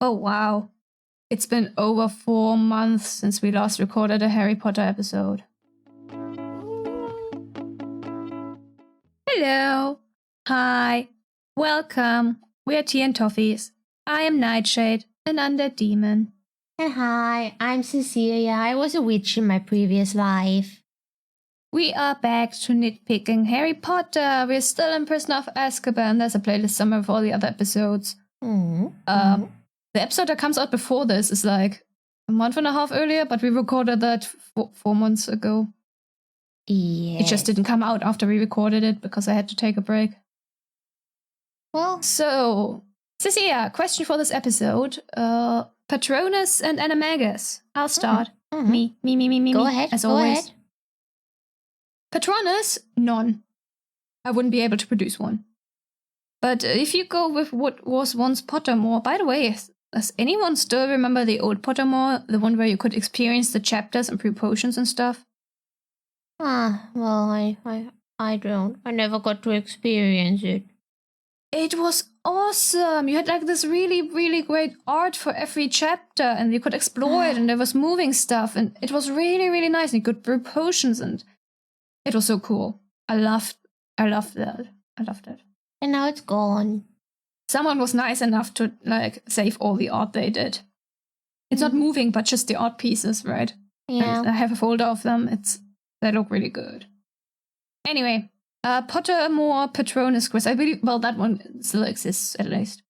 Oh, wow. It's been over 4 months since we last recorded a Harry Potter episode. Hello. Hi. Welcome. We're Tea and Toffees. I am Nightshade, an undead demon. And hi, I'm Cecilia. I was a witch in my previous life. We are back to nitpicking Harry Potter. We're still in PrisonerofAzkaban. There's a playlist somewhere of all the other episodes. The episode that comes out before this is like a month and a half earlier, but we recorded that 4 months ago. Yes. It just didn't come out after we recorded it because I had to take a break. Well, so, Cecilia, question for this episode. Patronus and Animagus. I'll start. Me. Go ahead. As go always. ahead. Patronus, none. I wouldn't be able to produce one. But if you go with what was once Pottermore, by the way, does anyone still remember the old Pottermore? The one where you could experience the chapters and brew potions and stuff? Well, I don't. I never got to experience it. It was awesome. You had like this really, really great art for every chapter, and you could explore it, and there was moving stuff, and it was really, really nice. And you could brew potions, and it was so cool. I loved that. I loved it. And now it's gone. Someone was nice enough to like save all the art they did. It's not moving, but just the art pieces, right? Yeah. And I have a folder of them. They look really good. Anyway, Pottermore Patronus quiz. I believe, well, that one still exists at least.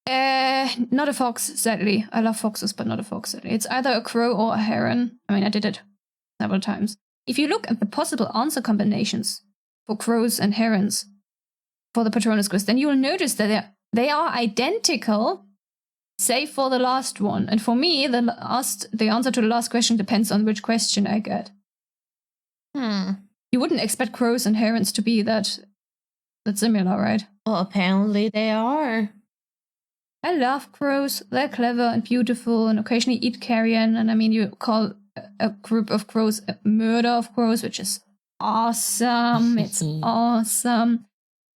Not a fox, sadly. I love foxes, but not a fox, sadly. It's either a crow or a heron. I mean, I did it several times. If you look at the possible answer combinations for crows and herons for the Patronus quiz, then you will notice that they are identical, save for the last one. And for me, the answer to the last question depends on which question I get. You wouldn't expect crows and herons to be that similar, right? Well, apparently they are. I love crows. They're clever and beautiful and occasionally eat carrion. And I mean, you call a group of crows a murder of crows, which is awesome. It's awesome.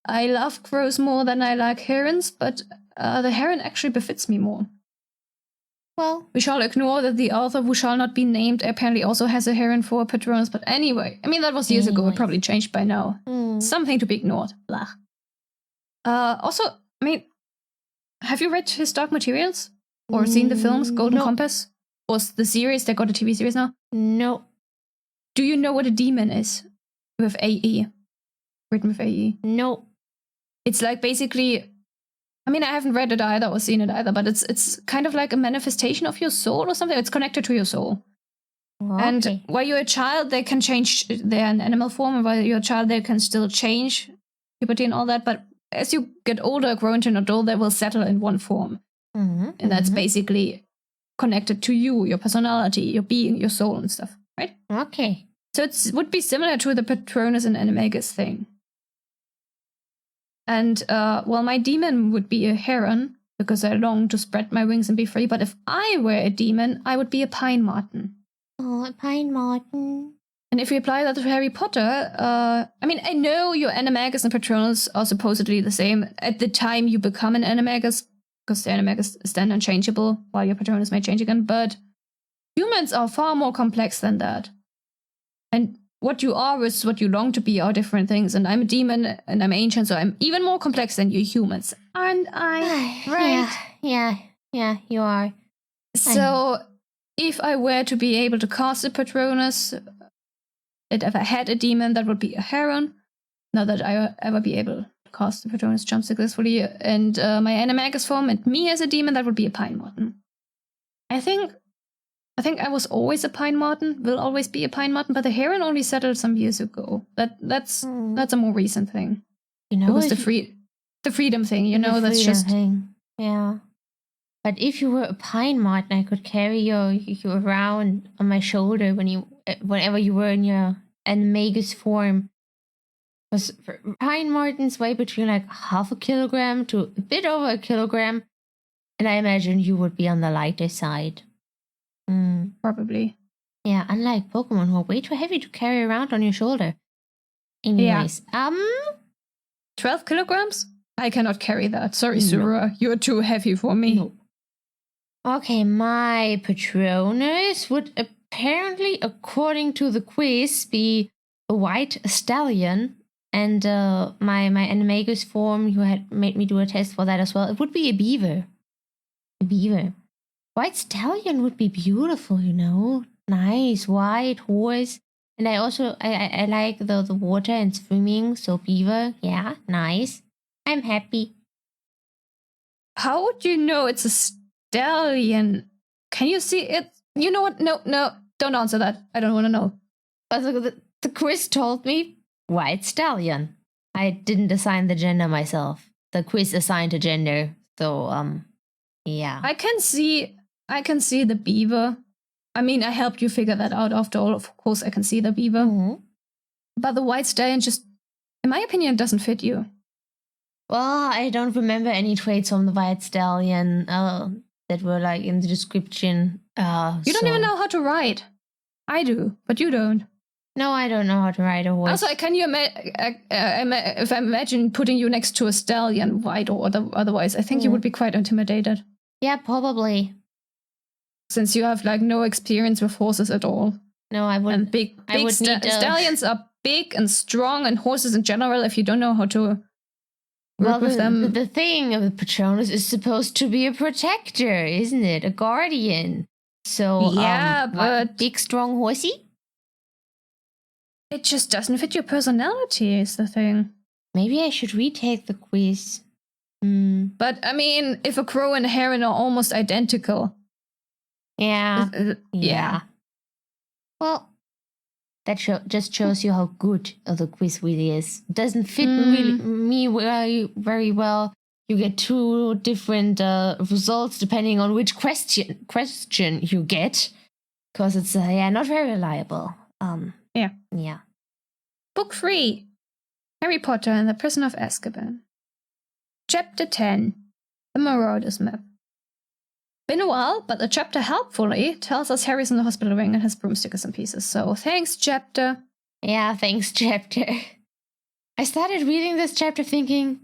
I love crows more than I like herons, but the heron actually befits me more. Well, we shall ignore that the author who shall not be named apparently also has a heron for Patronus, but anyway, I mean, that was years ago. It probably changed by now. Something to be ignored. Blah. Also, I mean, have you read his Dark Materials? Or seen the films, Golden Compass? Or the series, they got a TV series now? No. Do you know what a demon is? With AE. Written with AE. No. It's like basically, I mean, I haven't read it either or seen it either, but it's kind of like a manifestation of your soul or something. It's connected to your soul. Okay. And while you're a child, they can change their animal form, and while you're a child, they can still change puberty and all that. But as you get older, grow into an adult, they will settle in one form. And that's basically connected to you, your personality, your being, your soul and stuff, right? Okay. So it would be similar to the Patronus and Animagus thing. And, well, my demon would be a heron, because I long to spread my wings and be free. But if I were a demon, I would be a pine marten. Oh, a pine marten. And if we apply that to Harry Potter, I mean, I know your Animagus and Patronus are supposedly the same at the time you become an Animagus, because the Animagus is then unchangeable, while your Patronus may change again. But humans are far more complex than that. And what you are versus what you long to be are different things. And I'm a demon and I'm ancient, so I'm even more complex than you humans. Aren't I? Right? Yeah, you are. So if I were to be able to cast a Patronus, and if I had a demon, that would be a heron. Not that I ever be able to cast the Patronus jump successfully. And my Animagus form and me as a demon, that would be a pine marten. I think I was always a pine marten, will always be a pine marten, but the heron only settled some years ago. That's a more recent thing. You know, it was the freedom thing, you know, that's just thing. Yeah. But if you were a pine marten, I could carry you around on my shoulder whenever you were in your Animagus form. Because pine martens weigh between like 0.5 kilogram to a bit over 1 kilogram, and I imagine you would be on the lighter side. Probably. Yeah, unlike Pokemon who are way too heavy to carry around on your shoulder. Anyways, 12 kilograms? I cannot carry that. Sorry, No. Sura. You're too heavy for me. No. Okay, my Patronus would apparently, according to the quiz, be a white stallion. And my Animagus form, you had made me do a test for that as well. It would be a beaver. A beaver. White stallion would be beautiful, you know. Nice, white horse. And I also, I like the water and swimming, so beaver, yeah, nice. I'm happy. How would you know it's a stallion? Can you see it? You know what? No, don't answer that. I don't want to know. But the quiz told me white stallion. I didn't assign the gender myself. The quiz assigned a gender, so yeah. I can see the beaver. I mean, I helped you figure that out after all. Of course, I can see the beaver. Mm-hmm. But the white stallion just, in my opinion, doesn't fit you. Well, I don't remember any traits from the white stallion that were like in the description. You don't even know how to ride. I do, but you don't. No, I don't know how to ride a horse. Also, can you if I imagine putting you next to a stallion, white or otherwise, I think you would be quite intimidated. Yeah, probably. Since you have like no experience with horses at all. No, I wouldn't. And stallions are big and strong, and horses in general, if you don't know how to work with them. The thing of the Patronus is supposed to be a protector, isn't it? A guardian. So, yeah, but big, strong horsey? It just doesn't fit your personality, is the thing. Maybe I should retake the quiz. But, I mean, if a crow and a heron are almost identical. Yeah. Yeah. Well, that just shows you how good the quiz really is. Doesn't fit me very well. You get two different results depending on which question you get. Because it's, not very reliable. Yeah. Book 3. Harry Potter and the Prisoner of Azkaban. Chapter 10. The Marauders Map. Been a while, but the chapter helpfully tells us Harry's in the hospital ring and his broomstick is in pieces. So thanks, chapter. Yeah, thanks, chapter. I started reading this chapter thinking,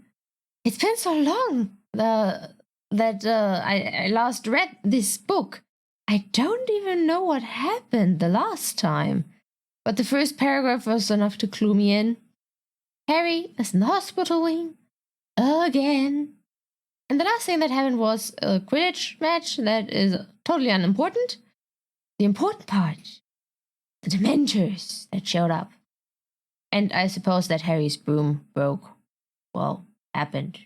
it's been so long that I last read this book. I don't even know what happened the last time. But the first paragraph was enough to clue me in. Harry is in the hospital wing again. And the last thing that happened was a Quidditch match that is totally unimportant. The important part, the Dementors that showed up. And I suppose that Harry's broom broke. Well, happened.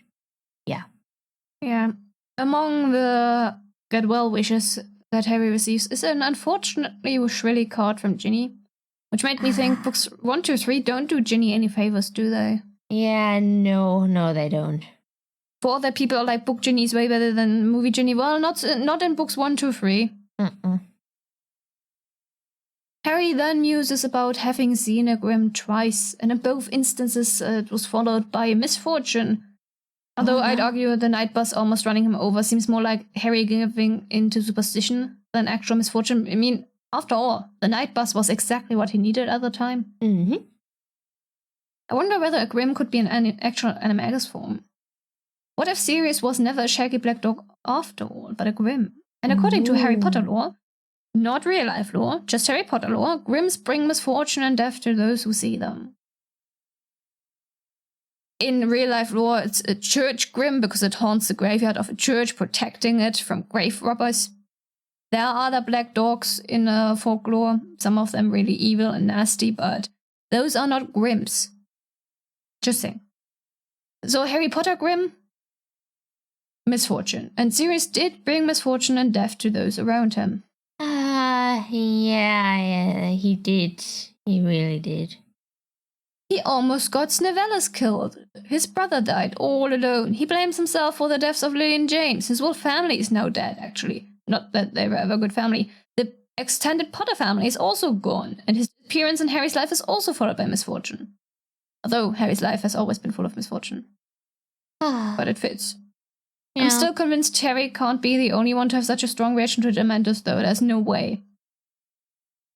Yeah. Yeah. Among the get well wishes that Harry receives is an unfortunately shrilly card from Ginny. Which made me think books 1, 2, 3 don't do Ginny any favors, do they? Yeah, no, they don't. For other people like book Ginny's way better than movie Ginny. Well, not in books 1, 2, 3. Harry then muses about having seen a Grim twice, and in both instances it was followed by misfortune. Although I'd argue the night bus almost running him over seems more like Harry giving into superstition than actual misfortune. I mean, after all, the night bus was exactly what he needed at the time. Mm-hmm. I wonder whether a Grim could be an actual Animagus form. What if Sirius was never a shaggy black dog after all, but a Grim? And according to Harry Potter lore, not real life lore, just Harry Potter lore, Grims bring misfortune and death to those who see them. In real life lore, it's a church Grim because it haunts the graveyard of a church, protecting it from grave robbers. There are other black dogs in folklore, some of them really evil and nasty, but those are not Grims. Just saying. So Harry Potter Grim? Misfortune. And Sirius did bring misfortune and death to those around him. Yeah, he did. He really did. He almost got Snivellus killed. His brother died all alone. He blames himself for the deaths of Lily and James. His whole family is now dead, actually. Not that they were ever a good family. The extended Potter family is also gone, and his appearance in Harry's life is also followed by misfortune. Although Harry's life has always been full of misfortune. But it fits. Yeah. I'm still convinced Harry can't be the only one to have such a strong reaction to Dementors, though. There's no way.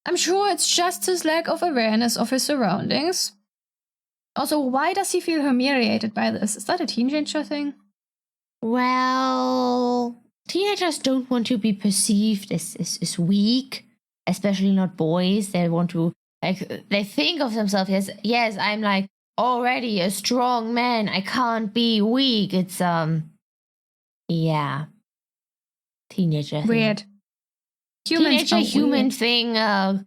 I'm sure it's just his lack of awareness of his surroundings. Also, why does he feel humiliated by this? Is that a teenager thing? Well, teenagers don't want to be perceived as weak, especially not boys. They want to, like, they think of themselves as, yes, I'm like already a strong man. I can't be weak. It's, yeah. Teenager thing. Weird. Teenager human weird. thing,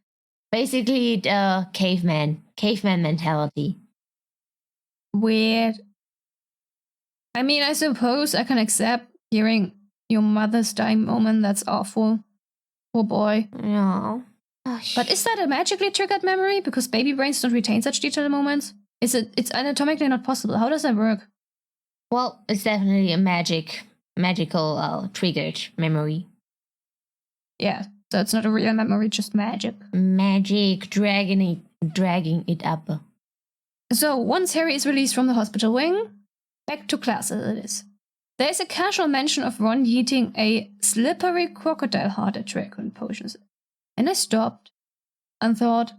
basically caveman mentality. Weird. I mean, I suppose I can accept hearing your mother's dying moment. That's awful. Poor boy. No. But is that a magically triggered memory? Because baby brains don't retain such detailed moments? It's anatomically not possible. How does that work? Well, it's definitely a magical triggered memory. Yeah, so it's not a real memory, just magic. Magic, dragging it up. So once Harry is released from the hospital wing, back to class as it is. There's a casual mention of Ron eating a slippery crocodile heart at Draco potions. And I stopped and thought,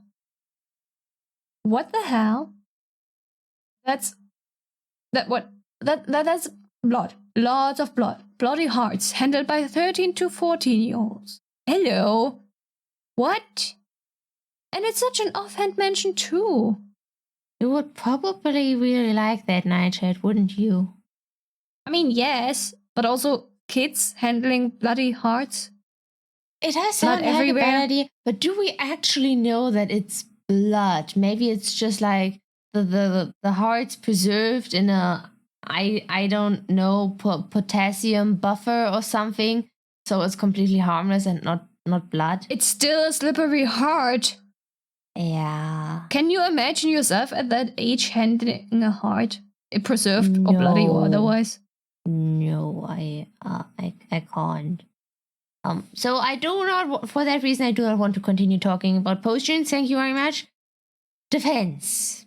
what the hell? That's blood. Lots of blood. Bloody hearts handled by 13 to 14-year-olds. Hello? What? And it's such an offhand mention too. You would probably really like that, Nightshade, wouldn't you? I mean, yes, but also kids handling bloody hearts. It does sound like a bad idea, but do we actually know that it's blood? Maybe it's just like the hearts preserved in a I don't know potassium buffer or something, so it's completely harmless and not blood. It's still a slippery heart. Yeah. Can you imagine yourself at that age handling a heart, preserved or bloody or otherwise? No, I can't. So I do not. For that reason, I do not want to continue talking about potions. Thank you very much. Defense.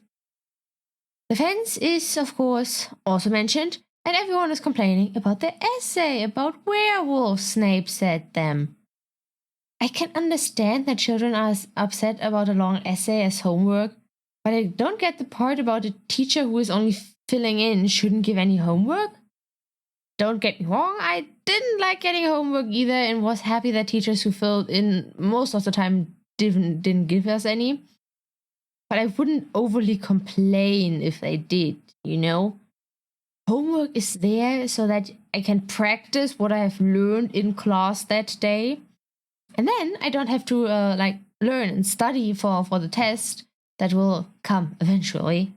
Defense is, of course, also mentioned, and everyone is complaining about the essay about werewolves Snape said them. I can understand that children are upset about a long essay as homework, but I don't get the part about a teacher who is only filling in shouldn't give any homework. Don't get me wrong, I didn't like getting homework either and was happy that teachers who filled in most of the time didn't give us any. But I wouldn't overly complain if they did, you know? Homework is there so that I can practice what I have learned in class that day. And then I don't have to learn and study for the test that will come eventually.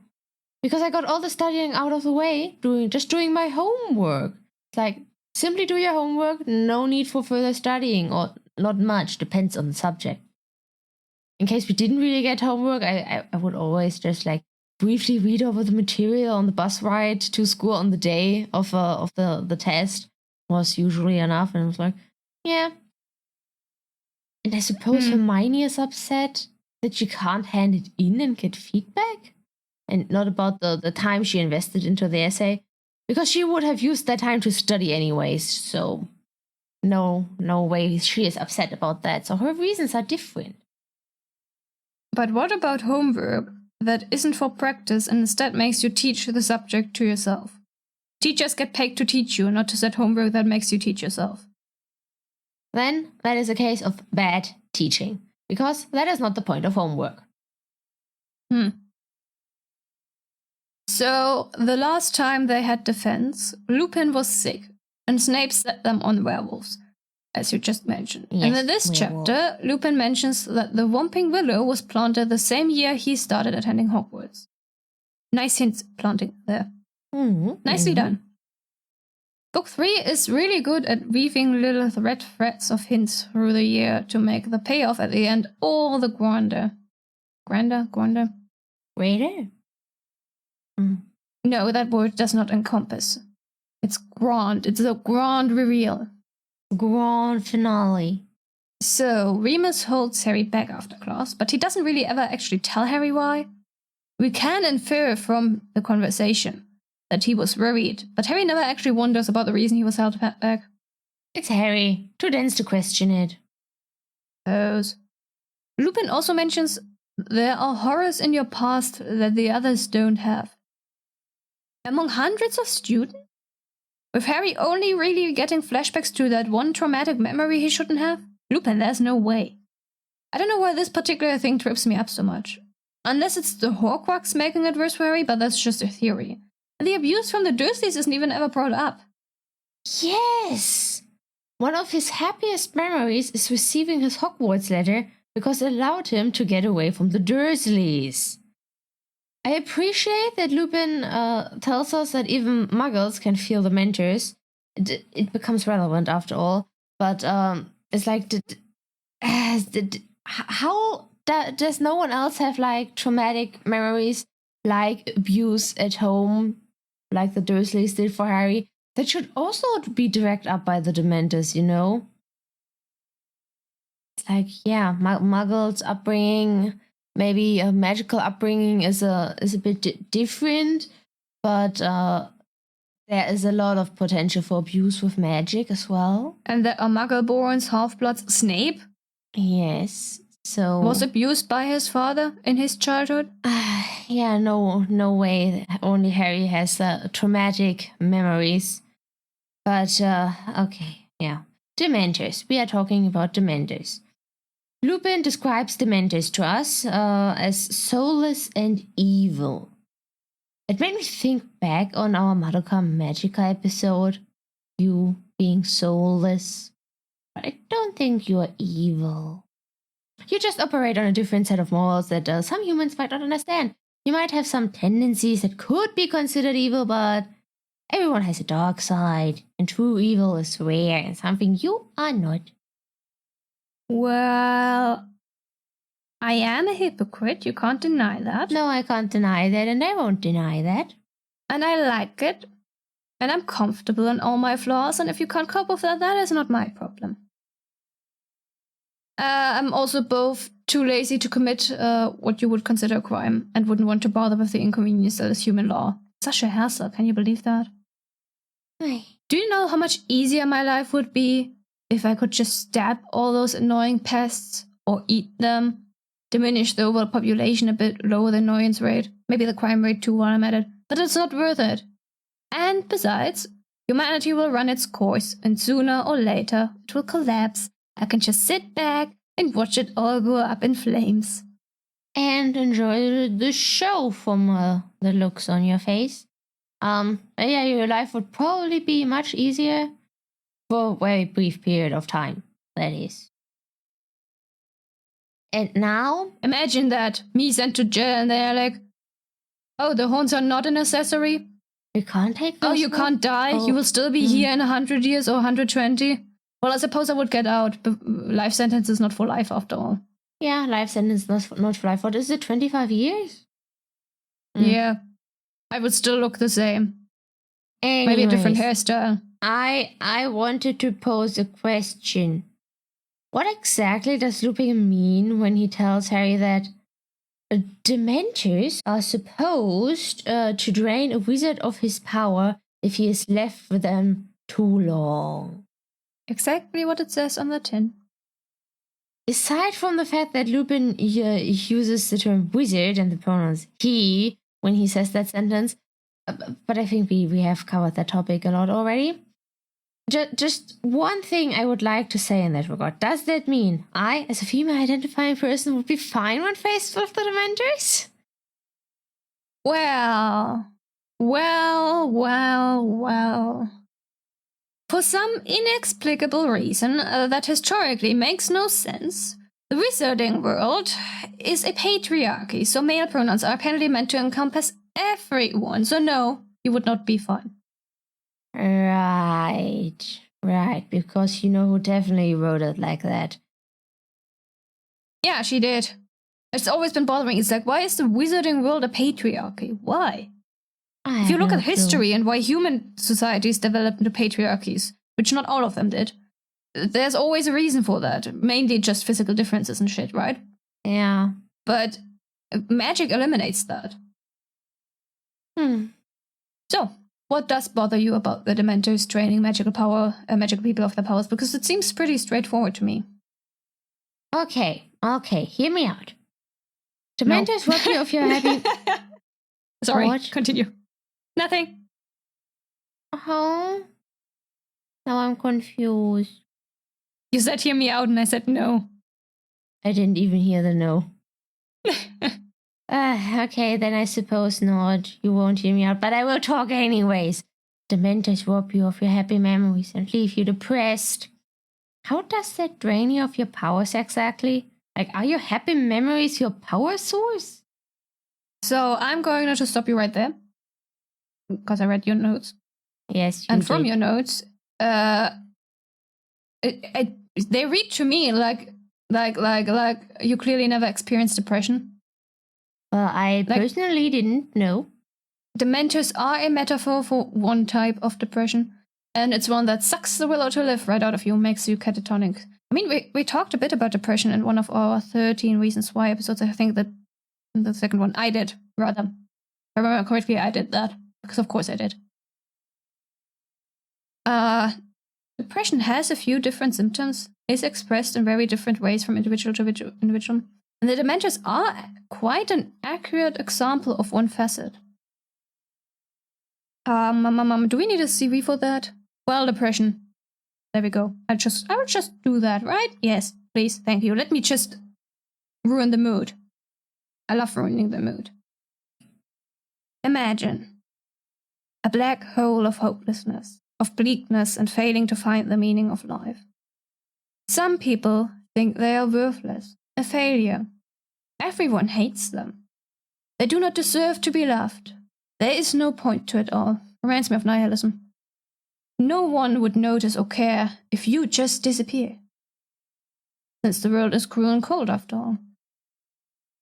Because I got all the studying out of the way, doing my homework. It's like, simply do your homework, no need for further studying, or not much, depends on the subject. In case we didn't really get homework, I would always just briefly read over the material on the bus ride to school on the day of the test. Was usually enough, and I was like, yeah. And I suppose Hermione is upset that she can't hand it in and get feedback, and not about the time she invested into the essay, because she would have used that time to study anyways. So no way she is upset about that. So her reasons are different. But what about homework that isn't for practice and instead makes you teach the subject to yourself? Teachers get paid to teach you, not to set homework that makes you teach yourself. Then that is a case of bad teaching, because that is not the point of homework. So, the last time they had defense, Lupin was sick, and Snape set them on werewolves, as you just mentioned. Yes, and in this chapter, Lupin mentions that the Whomping Willow was planted the same year he started attending Hogwarts. Nice hints planting there. Nicely done. Book 3 is really good at weaving little red threads of hints through the year to make the payoff at the end all the grander. Grander? Greater? No, that word does not encompass. It's grand. It's a grand reveal. Grand finale. So, Remus holds Harry back after class, but he doesn't really ever actually tell Harry why. We can infer from the conversation that he was worried, but Harry never actually wonders about the reason he was held back. It's Harry. Too dense to question it. Lupin also mentions there are horrors in your past that the others don't have. Among hundreds of students? With Harry only really getting flashbacks to that one traumatic memory he shouldn't have? Lupin, there's no way. I don't know why this particular thing trips me up so much. Unless it's the Horcrux making it worse for Harry, but that's just a theory. And the abuse from the Dursleys isn't even ever brought up. Yes! One of his happiest memories is receiving his Hogwarts letter because it allowed him to get away from the Dursleys. I appreciate that Lupin tells us that even muggles can feel the Dementors. It becomes relevant after all. But it's like, how does no one else have like traumatic memories like abuse at home, like the Dursleys did for Harry? That should also be directed up by the Dementors, you know? It's like, yeah, muggles upbringing. Maybe a magical upbringing is a bit different, but there is a lot of potential for abuse with magic as well. And there are Muggle-borns, half-bloods. Snape? Yes, so... was abused by his father in his childhood? Yeah, no way. Only Harry has traumatic memories. But, okay, yeah. Dementors. We are talking about Dementors. Lupin describes Dementors to us as soulless and evil. It made me think back on our Madoka Magica episode. You being soulless. But I don't think you are evil. You just operate on a different set of morals that some humans might not understand. You might have some tendencies that could be considered evil, but everyone has a dark side, and true evil is rare and something you are not. Well, I am a hypocrite, you can't deny that. No, I can't deny that, and I won't deny that. And I like it, and I'm comfortable in all my flaws, and if you can't cope with that, that is not my problem. I'm also both too lazy to commit what you would consider a crime, and wouldn't want to bother with the inconvenience that is human law. Such a hassle, can you believe that? Aye. Do you know how much easier my life would be if I could just stab all those annoying pests, or eat them, diminish the overall population a bit, lower the annoyance rate, maybe the crime rate too while I'm at it, but it's not worth it. And besides, humanity will run its course, and sooner or later it will collapse. I can just sit back and watch it all go up in flames. And enjoy the show from the looks on your face. Yeah, your life would probably be much easier for a very brief period of time, that is. And now? Imagine that, me sent to jail and they're like, oh, the horns are not an accessory? You can't take those. Oh, you can't die? Oh. You will still be here in 100 years or 120? Well, I suppose I would get out, but life sentence is not for life after all. Yeah, life sentence not for life. What is it, 25 years? Yeah, I would still look the same. Anyways, maybe a different hairstyle. I wanted to pose a question. What exactly does Lupin mean when he tells Harry that Dementors are supposed to drain a wizard of his power if he is left with them too long? Exactly what it says on the tin. Aside from the fact that Lupin uses the term wizard and the pronouns he when he says that sentence, but I think we have covered that topic a lot already. Just one thing I would like to say in that regard. Does that mean I, as a female identifying person, would be fine when faced with the Dementors? Well. For some inexplicable reason that historically makes no sense, the wizarding world is a patriarchy, so male pronouns are apparently meant to encompass everyone, so no, you would not be fine. Right, because you know who definitely wrote it like that. Yeah, she did. It's always been bothering. It's like, why is the wizarding world a patriarchy? Why? If you look at history and why human societies developed into patriarchies, which not all of them did, there's always a reason for that. Mainly just physical differences and shit, right? Yeah. But magic eliminates that. So, what does bother you about the Dementors draining magical power, magical people of their powers? Because it seems pretty straightforward to me. Okay, hear me out. Dementors rob you of your happy... Sorry, What? continue. Nothing. Oh. Now I'm confused. You said hear me out and I said no. I didn't even hear the no. Okay, then I suppose not. You won't hear me out, but I will talk anyways. Dementors rob you of your happy memories and leave you depressed. How does that drain you of your powers exactly? Like, are your happy memories your power source? So I'm going to stop you right there. Because I read your notes. Yes, you And from did. your notes, they read to me like you clearly never experienced depression. Well, I personally didn't know. Dementors are a metaphor for one type of depression, and it's one that sucks the will to live right out of you, makes you catatonic. I mean, we talked a bit about depression in one of our 13 Reasons Why episodes. I think that in the second one, I did, rather. If I remember correctly, I did that, because of course I did. Depression has a few different symptoms, is expressed in very different ways from individual to individual, and the Dementors are quite an accurate example of one facet. Do we need a CV for that? Well, depression. There we go. I will just do that, right? Yes, please, thank you. Let me just ruin the mood. I love ruining the mood. Imagine a black hole of hopelessness, of bleakness and failing to find the meaning of life. Some people think they are worthless, a failure. Everyone hates them. They do not deserve to be loved. There is no point to it all. Reminds me of nihilism. No one would notice or care if you just disappear. Since the world is cruel and cold after all.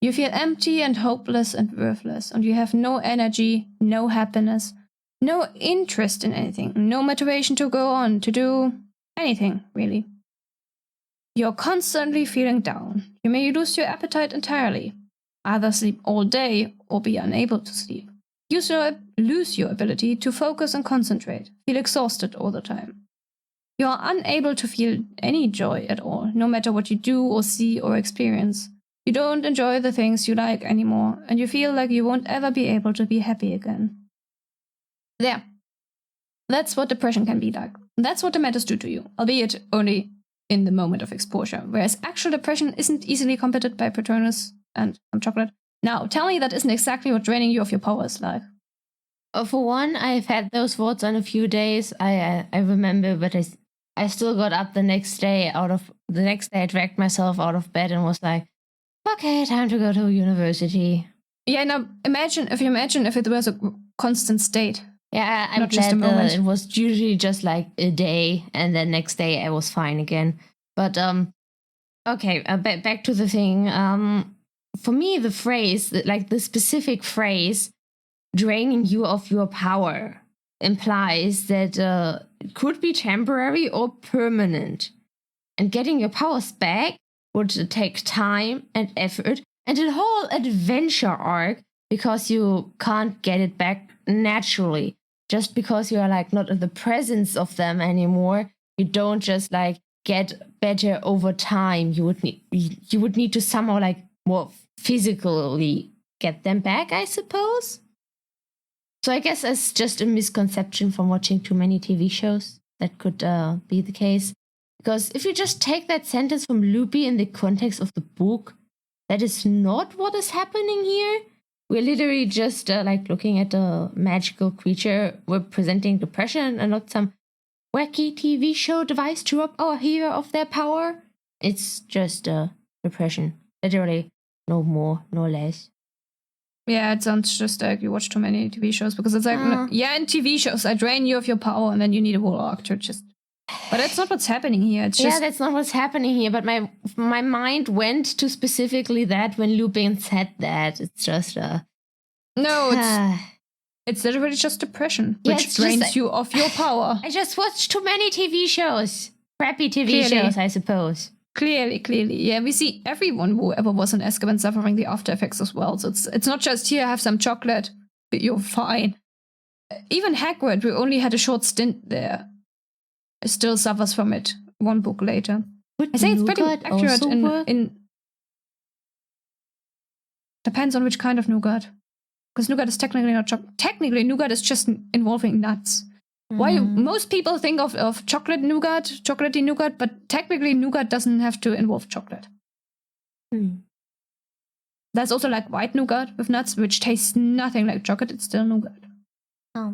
You feel empty and hopeless and worthless, and you have no energy, no happiness, no interest in anything, no motivation to go on, to do anything, really. You're constantly feeling down. You may lose your appetite entirely, either sleep all day or be unable to sleep. You lose your ability to focus and concentrate, feel exhausted all the time. You are unable to feel any joy at all, no matter what you do or see or experience. You don't enjoy the things you like anymore, and you feel like you won't ever be able to be happy again. There. That's what depression can be like. That's what Dementors do to you, albeit only in the moment of exposure, whereas actual depression isn't easily combated by Patronus and some chocolate. Now, tell me that isn't exactly what draining you of your power is like. For one, I've had those thoughts on a few days. I remember, but I still got up the next day. I dragged myself out of bed and was like, okay, time to go to university. Yeah, now imagine if it was a constant state. Yeah, I'm not glad just a moment. It was usually just like a day, and then next day I was fine again. But okay, back to the thing. For me, the phrase, like the specific phrase, draining you of your power, implies that it could be temporary or permanent. And getting your powers back would take time and effort and a whole adventure arc, because you can't get it back naturally. Just because you are like not in the presence of them anymore, you don't just like get better over time. You would need to somehow like more physically get them back, I suppose. So I guess it's just a misconception from watching too many TV shows. That could be the case. Because if you just take that sentence from Loopy in the context of the book, that is not what is happening here. We're literally just like looking at a magical creature representing depression and not some wacky TV show device to rob our hero of their power. It's just depression. Literally, no more, no less. Yeah, it sounds just like you watch too many TV shows, because it's like, yeah, in TV shows, I drain you of your power and then you need a whole arc to just... But that's not what's happening here. It's just... Yeah, that's not what's happening here, but my mind went to specifically that when Lupin said that. It's just No, it's literally just depression, which drains you of your power. I just watched too many TV shows. Crappy TV shows, I suppose. Clearly. Yeah, we see everyone who ever was in Azkaban suffering the after effects as well. So it's not just, here, have some chocolate, but you're fine. Even Hagrid, who only had a short stint there, still suffers from it one book later. I think it's pretty accurate in Depends on which kind of nougat. Because nougat is technically not chocolate. Technically, nougat is just involving nuts. Why most people think of chocolatey nougat, but technically nougat doesn't have to involve chocolate. There's also like white nougat with nuts, which tastes nothing like chocolate. It's still nougat. Yeah.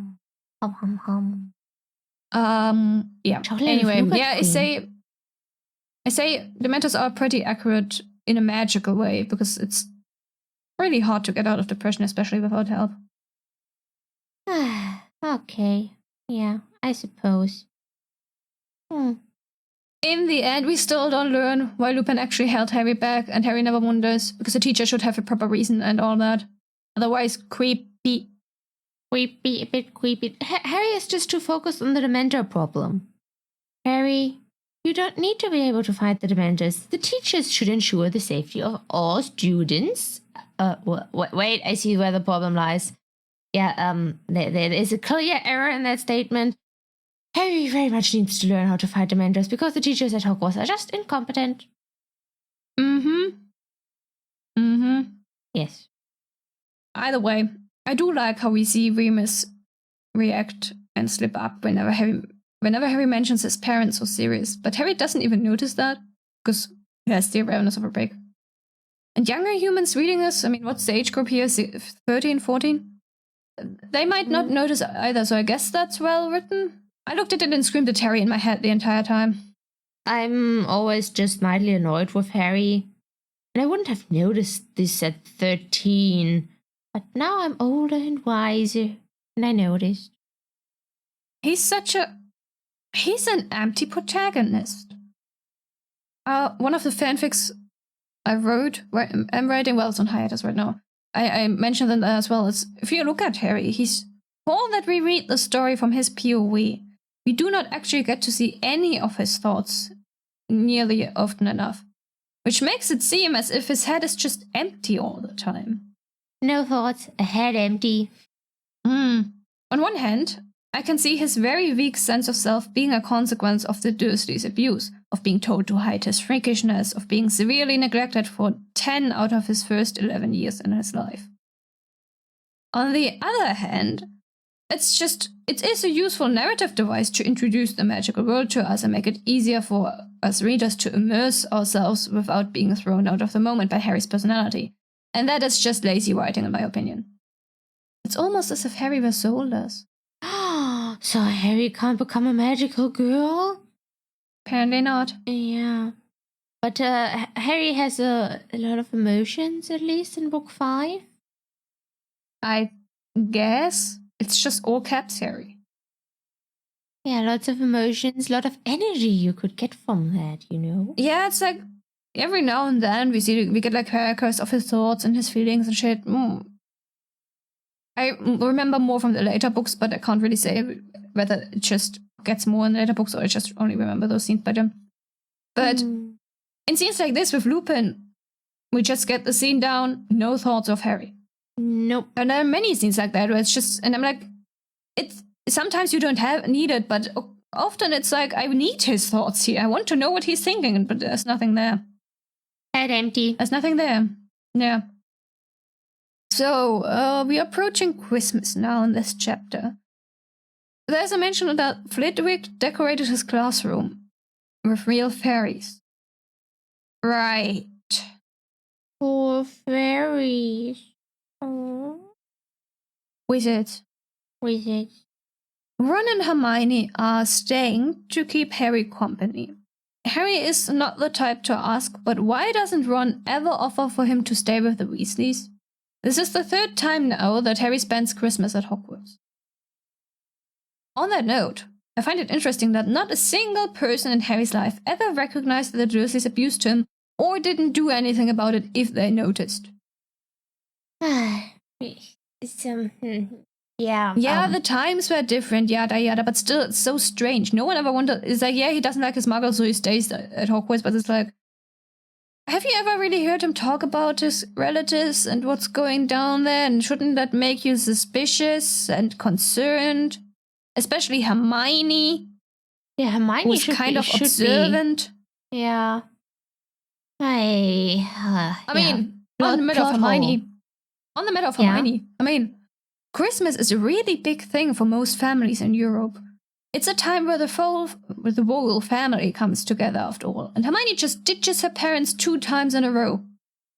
Chocolate anyway, nougat yeah, cream. I say Dementors are pretty accurate in a magical way because it's really hard to get out of depression, especially without help. Okay. Yeah, I suppose. In the end, we still don't learn why Lupin actually held Harry back, and Harry never wonders, because a teacher should have a proper reason and all that. Otherwise, creepy. Creepy, a bit creepy. Harry is just too focused on the Dementor problem. Harry, you don't need to be able to fight the Dementors. The teachers should ensure the safety of all students. Wait, I see where the problem lies. Yeah, there is a clear error in that statement. Harry very much needs to learn how to fight Dementors because the teachers at Hogwarts are just incompetent. Yes. Either way, I do like how we see Remus react and slip up whenever Harry mentions his parents or Sirius, but Harry doesn't even notice that because he has the awareness of a break. And younger humans reading this, I mean, what's the age group here? 13, 14? They might not notice either, so I guess that's well written. I looked at it and screamed at Harry in my head the entire time. I'm always just mildly annoyed with Harry. And I wouldn't have noticed this at 13. But now I'm older and wiser, and I noticed. He's an empty protagonist. One of the fanfics I wrote, I'm writing, well, it's on hiatus right now. I mentioned that as well. As if you look at Harry, for all that we read the story from his POV, we do not actually get to see any of his thoughts nearly often enough, which makes it seem as if his head is just empty all the time. No thoughts, a head empty. On one hand, I can see his very weak sense of self being a consequence of the Dursleys' abuse, of being told to hide his freakishness, of being severely neglected for 10 out of his first 11 years in his life. On the other hand, it is a useful narrative device to introduce the magical world to us and make it easier for us readers to immerse ourselves without being thrown out of the moment by Harry's personality. And that is just lazy writing, in my opinion. It's almost as if Harry was soulless. So Harry can't become a magical girl? Apparently not. Yeah. But Harry has a lot of emotions, at least in book 5. I guess. It's just all caps Harry. Yeah, lots of emotions, a lot of energy you could get from that, you know? Yeah, it's like every now and then we get like characters of his thoughts and his feelings and shit. I remember more from the later books, but I can't really say whether it just gets more in the later books or I just only remember those scenes better. But in scenes like this with Lupin, we just get the scene down, no thoughts of Harry. Nope. And there are many scenes like that where it's just, and I'm like, sometimes you don't need it, but often it's like, I need his thoughts here. I want to know what he's thinking, but there's nothing there. Head empty. There's nothing there. Yeah. So, we're approaching Christmas now in this chapter. There's a mention that Flitwick decorated his classroom with real fairies. Right. Poor fairies. Oh. Wizards. Ron and Hermione are staying to keep Harry company. Harry is not the type to ask, but why doesn't Ron ever offer for him to stay with the Weasleys? This is the 3rd time now that Harry spends Christmas at Hogwarts. On that note, I find it interesting that not a single person in Harry's life ever recognized that the Dursleys abused him or didn't do anything about it if they noticed. Yeah, the times were different, yada yada, but still, it's so strange. No one ever wondered. It's like, yeah, he doesn't like his muggle, so he stays at Hogwarts, but it's like, have you ever really heard him talk about his relatives and what's going down there? And shouldn't that make you suspicious and concerned? Especially Hermione. Yeah, Hermione was kind of observant. Yeah. I mean, not in the middle of Hermione. On the matter of Yeah. Hermione, I mean, Christmas is a really big thing for most families in Europe. It's a time where the royal family comes together after all. And Hermione just ditches her parents 2 times in a row.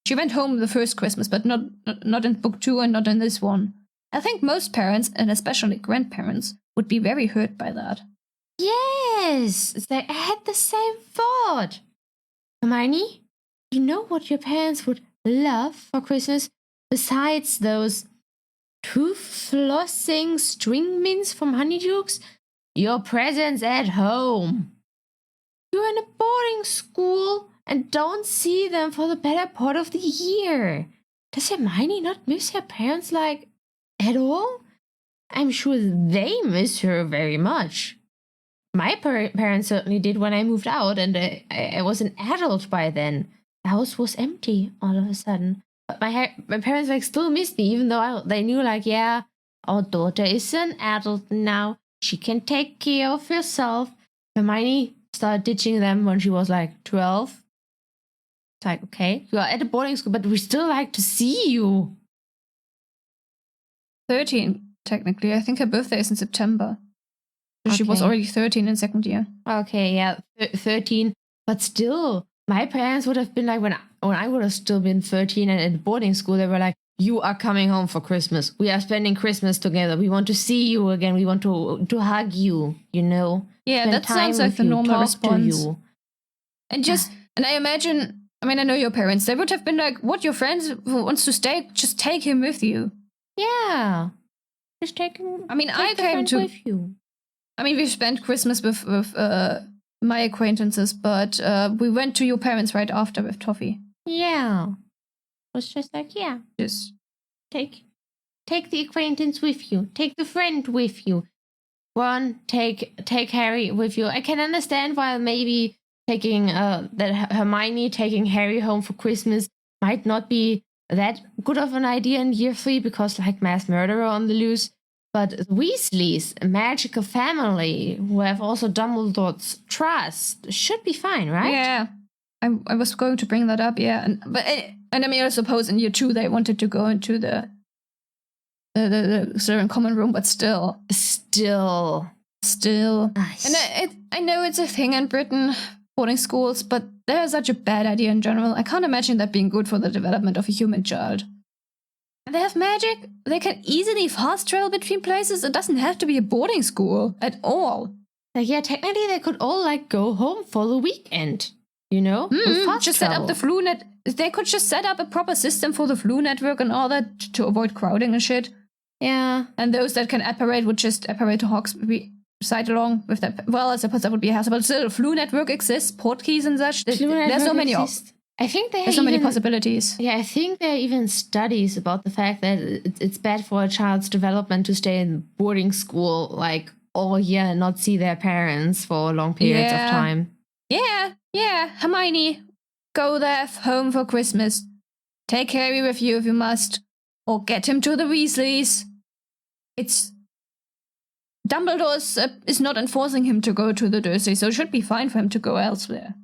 She went home the first Christmas, but not in book 2 and not in this one. I think most parents, and especially grandparents, would be very hurt by that. Yes, I had the same thought. Hermione, you know what your parents would love for Christmas? Besides those tooth-flossing string mints from Honeydukes? Your presents at home. You're in a boarding school and don't see them for the better part of the year. Does Hermione not miss her parents, like, at all? I'm sure they miss her very much. My parents certainly did when I moved out, and I was an adult by then. The house was empty all of a sudden. But my parents like still missed me, even though they knew, like, yeah, our daughter is an adult now. She can take care of herself. Hermione started ditching them when she was like 12. It's like, okay, you are at a boarding school, but we still like to see you. 13, technically. I think her birthday is in September. So she was Okay. already 13 in second year. Okay, yeah, 13. But still, my parents would have been like, when I would have still been 13 and in boarding school, they were like, you are coming home for Christmas. We are spending Christmas together. We want to see you again. We want to hug you, you know? Yeah, Spend that sounds time like with the you, normal talk response. to you. And I imagine, I mean, I know your parents, they would have been like, what, your friend who wants to stay, just take him with you. Yeah. Just take him. I mean, I take the came friend to, with you. I mean, we spent Christmas with my acquaintances, but we went to your parents right after with Toffee. Yeah. It was just like, yeah. Just Take the acquaintance with you. Take the friend with you. Ron, take Harry with you. I can understand why maybe taking that Hermione taking Harry home for Christmas might not be that good of an idea in year 3 because, like, mass murderer on the loose. But Weasley's a magical family who have also Dumbledore's trust should be fine, right? Yeah, I was going to bring that up. Yeah, and I mean, I suppose in year 2 they wanted to go into the certain common room, but still. Nice. And I know it's a thing in Britain, boarding schools, but they're such a bad idea in general. I can't imagine that being good for the development of a human child. And they have magic. They can easily fast travel between places. It doesn't have to be a boarding school at all. Like, yeah, technically they could all, like, go home for the weekend, you know? With fast Just travel. set up the flu net. They could just set up a proper system for the flu network and all that to avoid crowding and shit. Yeah. And those that can apparate would just apparate to Hogsmeade side along with that. Well, I suppose that would be a hassle, but still, flu network exists, port keys and such. There's so many I think there's so many possibilities. Yeah, I think there are even studies about the fact that it's bad for a child's development to stay in boarding school like all year and not see their parents for long periods of time. Yeah. Hermione, go there home for Christmas. Take Harry with you if you must. Or get him to the Weasleys. It's... Dumbledore is not enforcing him to go to the Dursleys, so it should be fine for him to go elsewhere.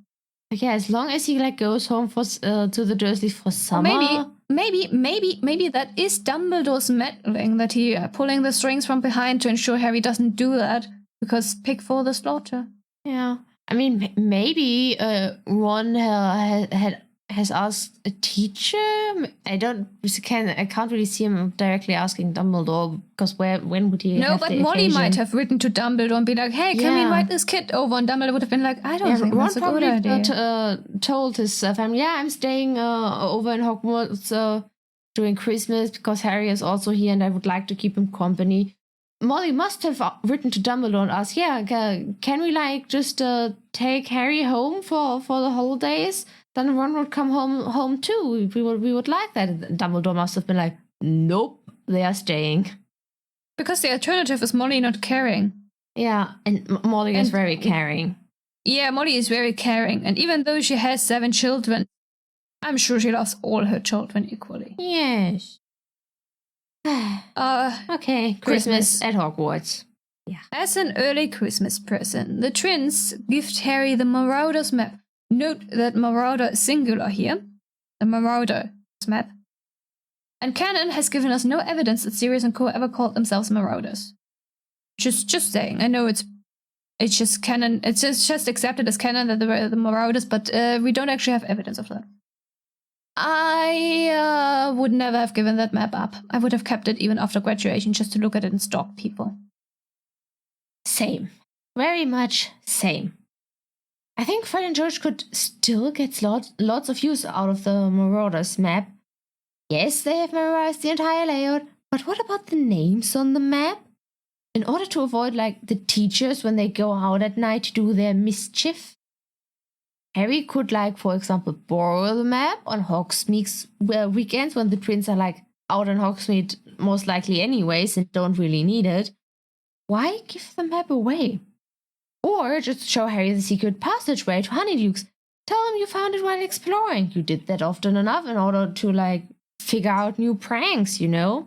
Yeah, as long as he like goes home for to the Dursleys for summer. Maybe that is Dumbledore's meddling, that he pulling the strings from behind to ensure Harry doesn't do that, because pick for the slaughter. Yeah, I mean, maybe Ron has asked a teacher. I can't really see him directly asking Dumbledore, because when would he? No, but Molly might have written to Dumbledore and be like, "Hey, can we invite this kid over?" And Dumbledore would have been like, "I don't think Ron that's a good idea." Told his family, "Yeah, I'm staying over in Hogwarts during Christmas because Harry is also here, and I would like to keep him company." Molly must have written to Dumbledore and asked, "Yeah, can we like just take Harry home for the holidays? Then Ron would come home too. We would like that." And Dumbledore must have been like, "Nope, they are staying." Because the alternative is Molly not caring. Yeah, and Molly is very caring. Yeah, Molly is very caring. And even though she has 7 children, I'm sure she loves all her children equally. Yes. Okay, Christmas at Hogwarts. Yeah. As an early Christmas present, the twins gift Harry the Marauder's map. Note that Marauder is singular here. The Marauder's map. And canon has given us no evidence that Sirius and Co. ever called themselves Marauders. Just saying. I know it's just canon. It's just accepted as canon that they were the Marauders, but we don't actually have evidence of that. I would never have given that map up. I would have kept it even after graduation just to look at it and stalk people. Same. Very much same. I think Fred and George could still get lots of use out of the Marauders map. Yes, they have memorized the entire layout, but what about the names on the map? In order to avoid, like, the teachers when they go out at night to do their mischief, Harry could, like, for example, borrow the map on Hogsmeade's weekends when the twins are, like, out on Hogsmeade most likely anyways and don't really need it. Why give the map away? Or just show Harry the secret passageway to Honeydukes. Tell him you found it while exploring. You did that often enough in order to, like, figure out new pranks, you know?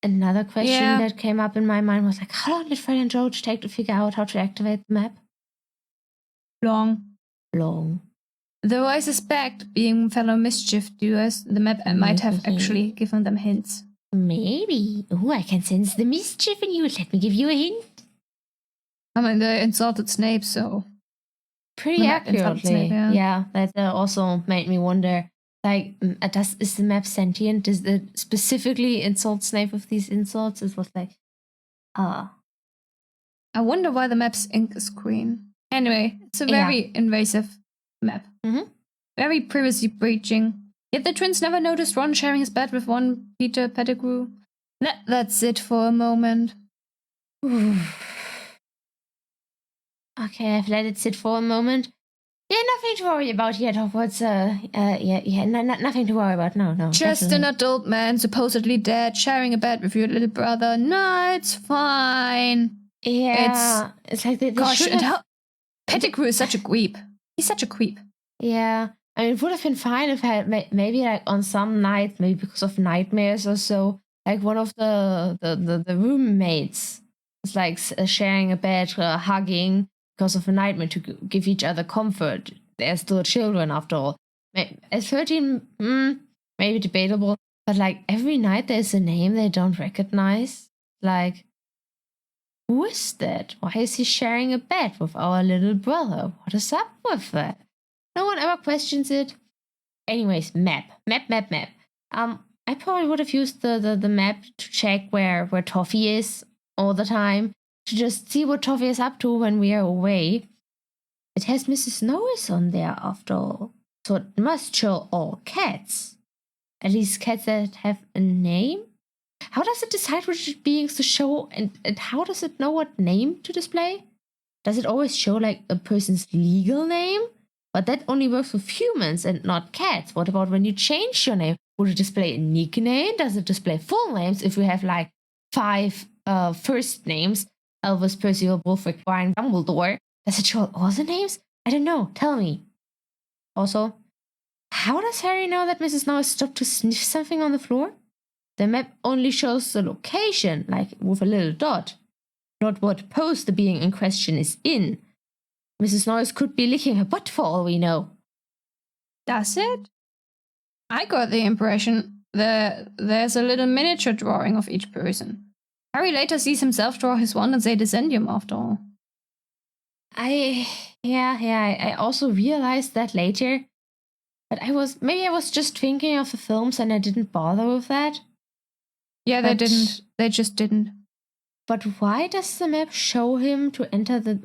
Another question that came up in my mind was, like, how long did Fred and George take to figure out how to activate the map? Long. Though I suspect, being fellow mischief doers, the map might have actually given them hints. Maybe. Oh, I can sense the mischief in you. Let me give you a hint. I mean, they insulted Snape, so... Pretty accurately. Snape, yeah, that also made me wonder, like, is the map sentient? Does it specifically insult Snape with these insults? It was like, I wonder why the map's ink is green. Anyway, it's a very invasive map. Mm-hmm. Very privacy breaching. Yet the twins never noticed Ron sharing his bed with one Peter Pettigrew. That's it for a moment. Okay, I've let it sit for a moment. Yeah, nothing to worry about yet, Hogwarts. Nothing to worry about. No. Just definitely. An adult man, supposedly dead, sharing a bed with your little brother. No, it's fine. Yeah, it's like they gosh, Pettigrew is such a creep. He's such a creep. Yeah, I mean, it would have been fine if I had maybe, like, on some nights, maybe because of nightmares or so, like, one of the roommates is, like, sharing a bed, hugging because of a nightmare to give each other comfort. They're still children, after all. At 13, maybe debatable, but, like, every night there's a name they don't recognize. Like, who is that? Why is he sharing a bed with our little brother? What is up with that? No one ever questions it. Anyways, map. I probably would have used the map to check where Toffee is all the time, to just see what Toffee is up to when we are away. It has Mrs. Norris on there, after all, so it must show all cats. At least cats that have a name? How does it decide which beings to show, and how does it know what name to display? Does it always show, like, a person's legal name? But that only works with humans and not cats. What about when you change your name? Would it display a nickname? Does it display full names if we have, like, 5 first names? Elvis, Percival, Wulfric, Brian, Dumbledore. Does it show all the names? I don't know. Tell me. Also, how does Harry know that Mrs. Norris stopped to sniff something on the floor? The map only shows the location, like with a little dot, not what pose the being in question is in. Mrs. Norris could be licking her butt for all we know. Does it? I got the impression that there's a little miniature drawing of each person. Harry later sees himself draw his wand and say Descendium, after all. I also realized that later. But maybe I was just thinking of the films and I didn't bother with that. Yeah, they didn't. They just didn't. But why does the map show him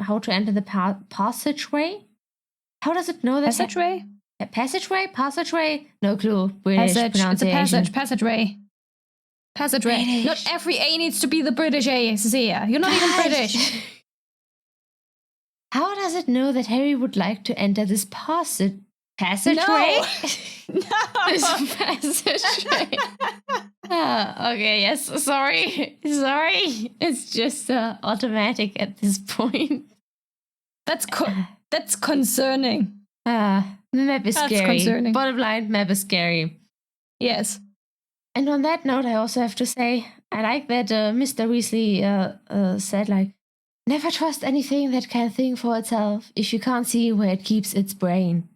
how to enter the passageway? How does it know that? Passageway? Passageway? No clue. British pronunciation. It's a passageway. Passageway. British. Not every A needs to be the British A, Cecilia. You're not even British. How does it know that Harry would like to enter this passageway? No. This passageway. Okay, yes, sorry. It's just automatic at this point. That's concerning. The map is scary. Concerning. Bottom line, map is scary. Yes. And on that note, I also have to say, I like that Mr. Weasley said, like, never trust anything that can think for itself if you can't see where it keeps its brain.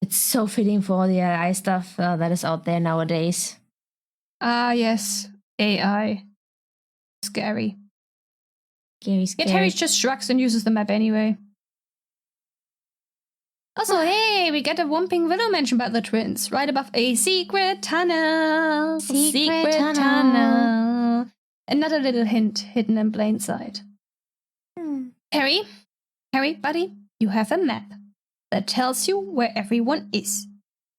It's so fitting for all the AI stuff that is out there nowadays. Ah, yes. AI. Scary. Scary. Yet Harry just shrugs and uses the map anyway. Also, hey, we get a Whomping Willow mentioned by the twins, right above a secret tunnel. Secret tunnel. Another little hint hidden in plain sight. Harry, buddy, you have a map that tells you where everyone is.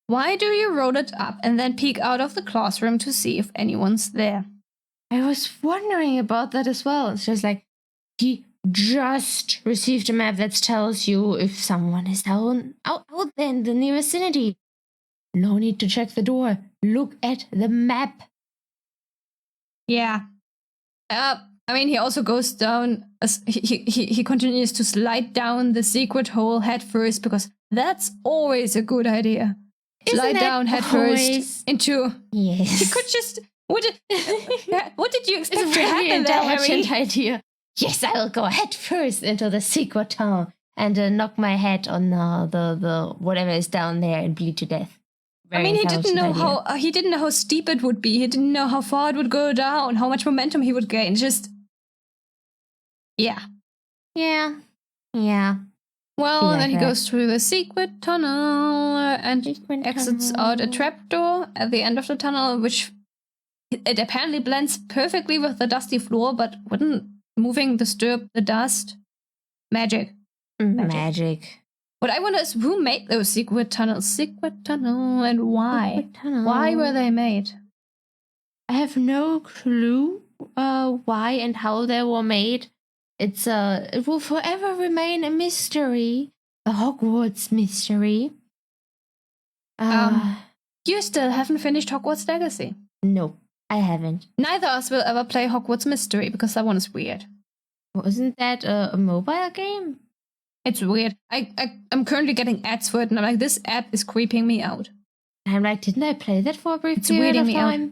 Why do you roll it up and then peek out of the classroom to see if anyone's there? I was wondering about that as well. It's just like, he just received a map that tells you if someone is out there in the near vicinity. No need to check the door. Look at the map. Yeah. I mean, he also goes down, he continues to slide down the secret hole head first, because that's always a good idea. Slide down head first into... Yes. He could just... What did you expect It's a to very happen there, intelligent Harry? idea. Yes, I will go head first into the secret tunnel and knock my head on the whatever is down there and bleed to death. I mean, he didn't know how steep it would be. He didn't know how far it would go down, how much momentum he would gain. Just... Yeah. Well, and then he goes through the secret tunnel and exits out a trapdoor at the end of the tunnel, which it apparently blends perfectly with the dusty floor, but wouldn't moving disturb the dust? Magic. What I wonder is who made those secret tunnels? And why? Why were they made? I have no clue why and how they were made. It will forever remain a mystery, a Hogwarts mystery. You still haven't finished Hogwarts Legacy. No, I haven't. Neither of us will ever play Hogwarts Mystery because that one is weird. Wasn't that a mobile game? It's weird. I'm currently getting ads for it, and I'm like, this app is creeping me out. I'm like, didn't I play that for a brief period of time? Out.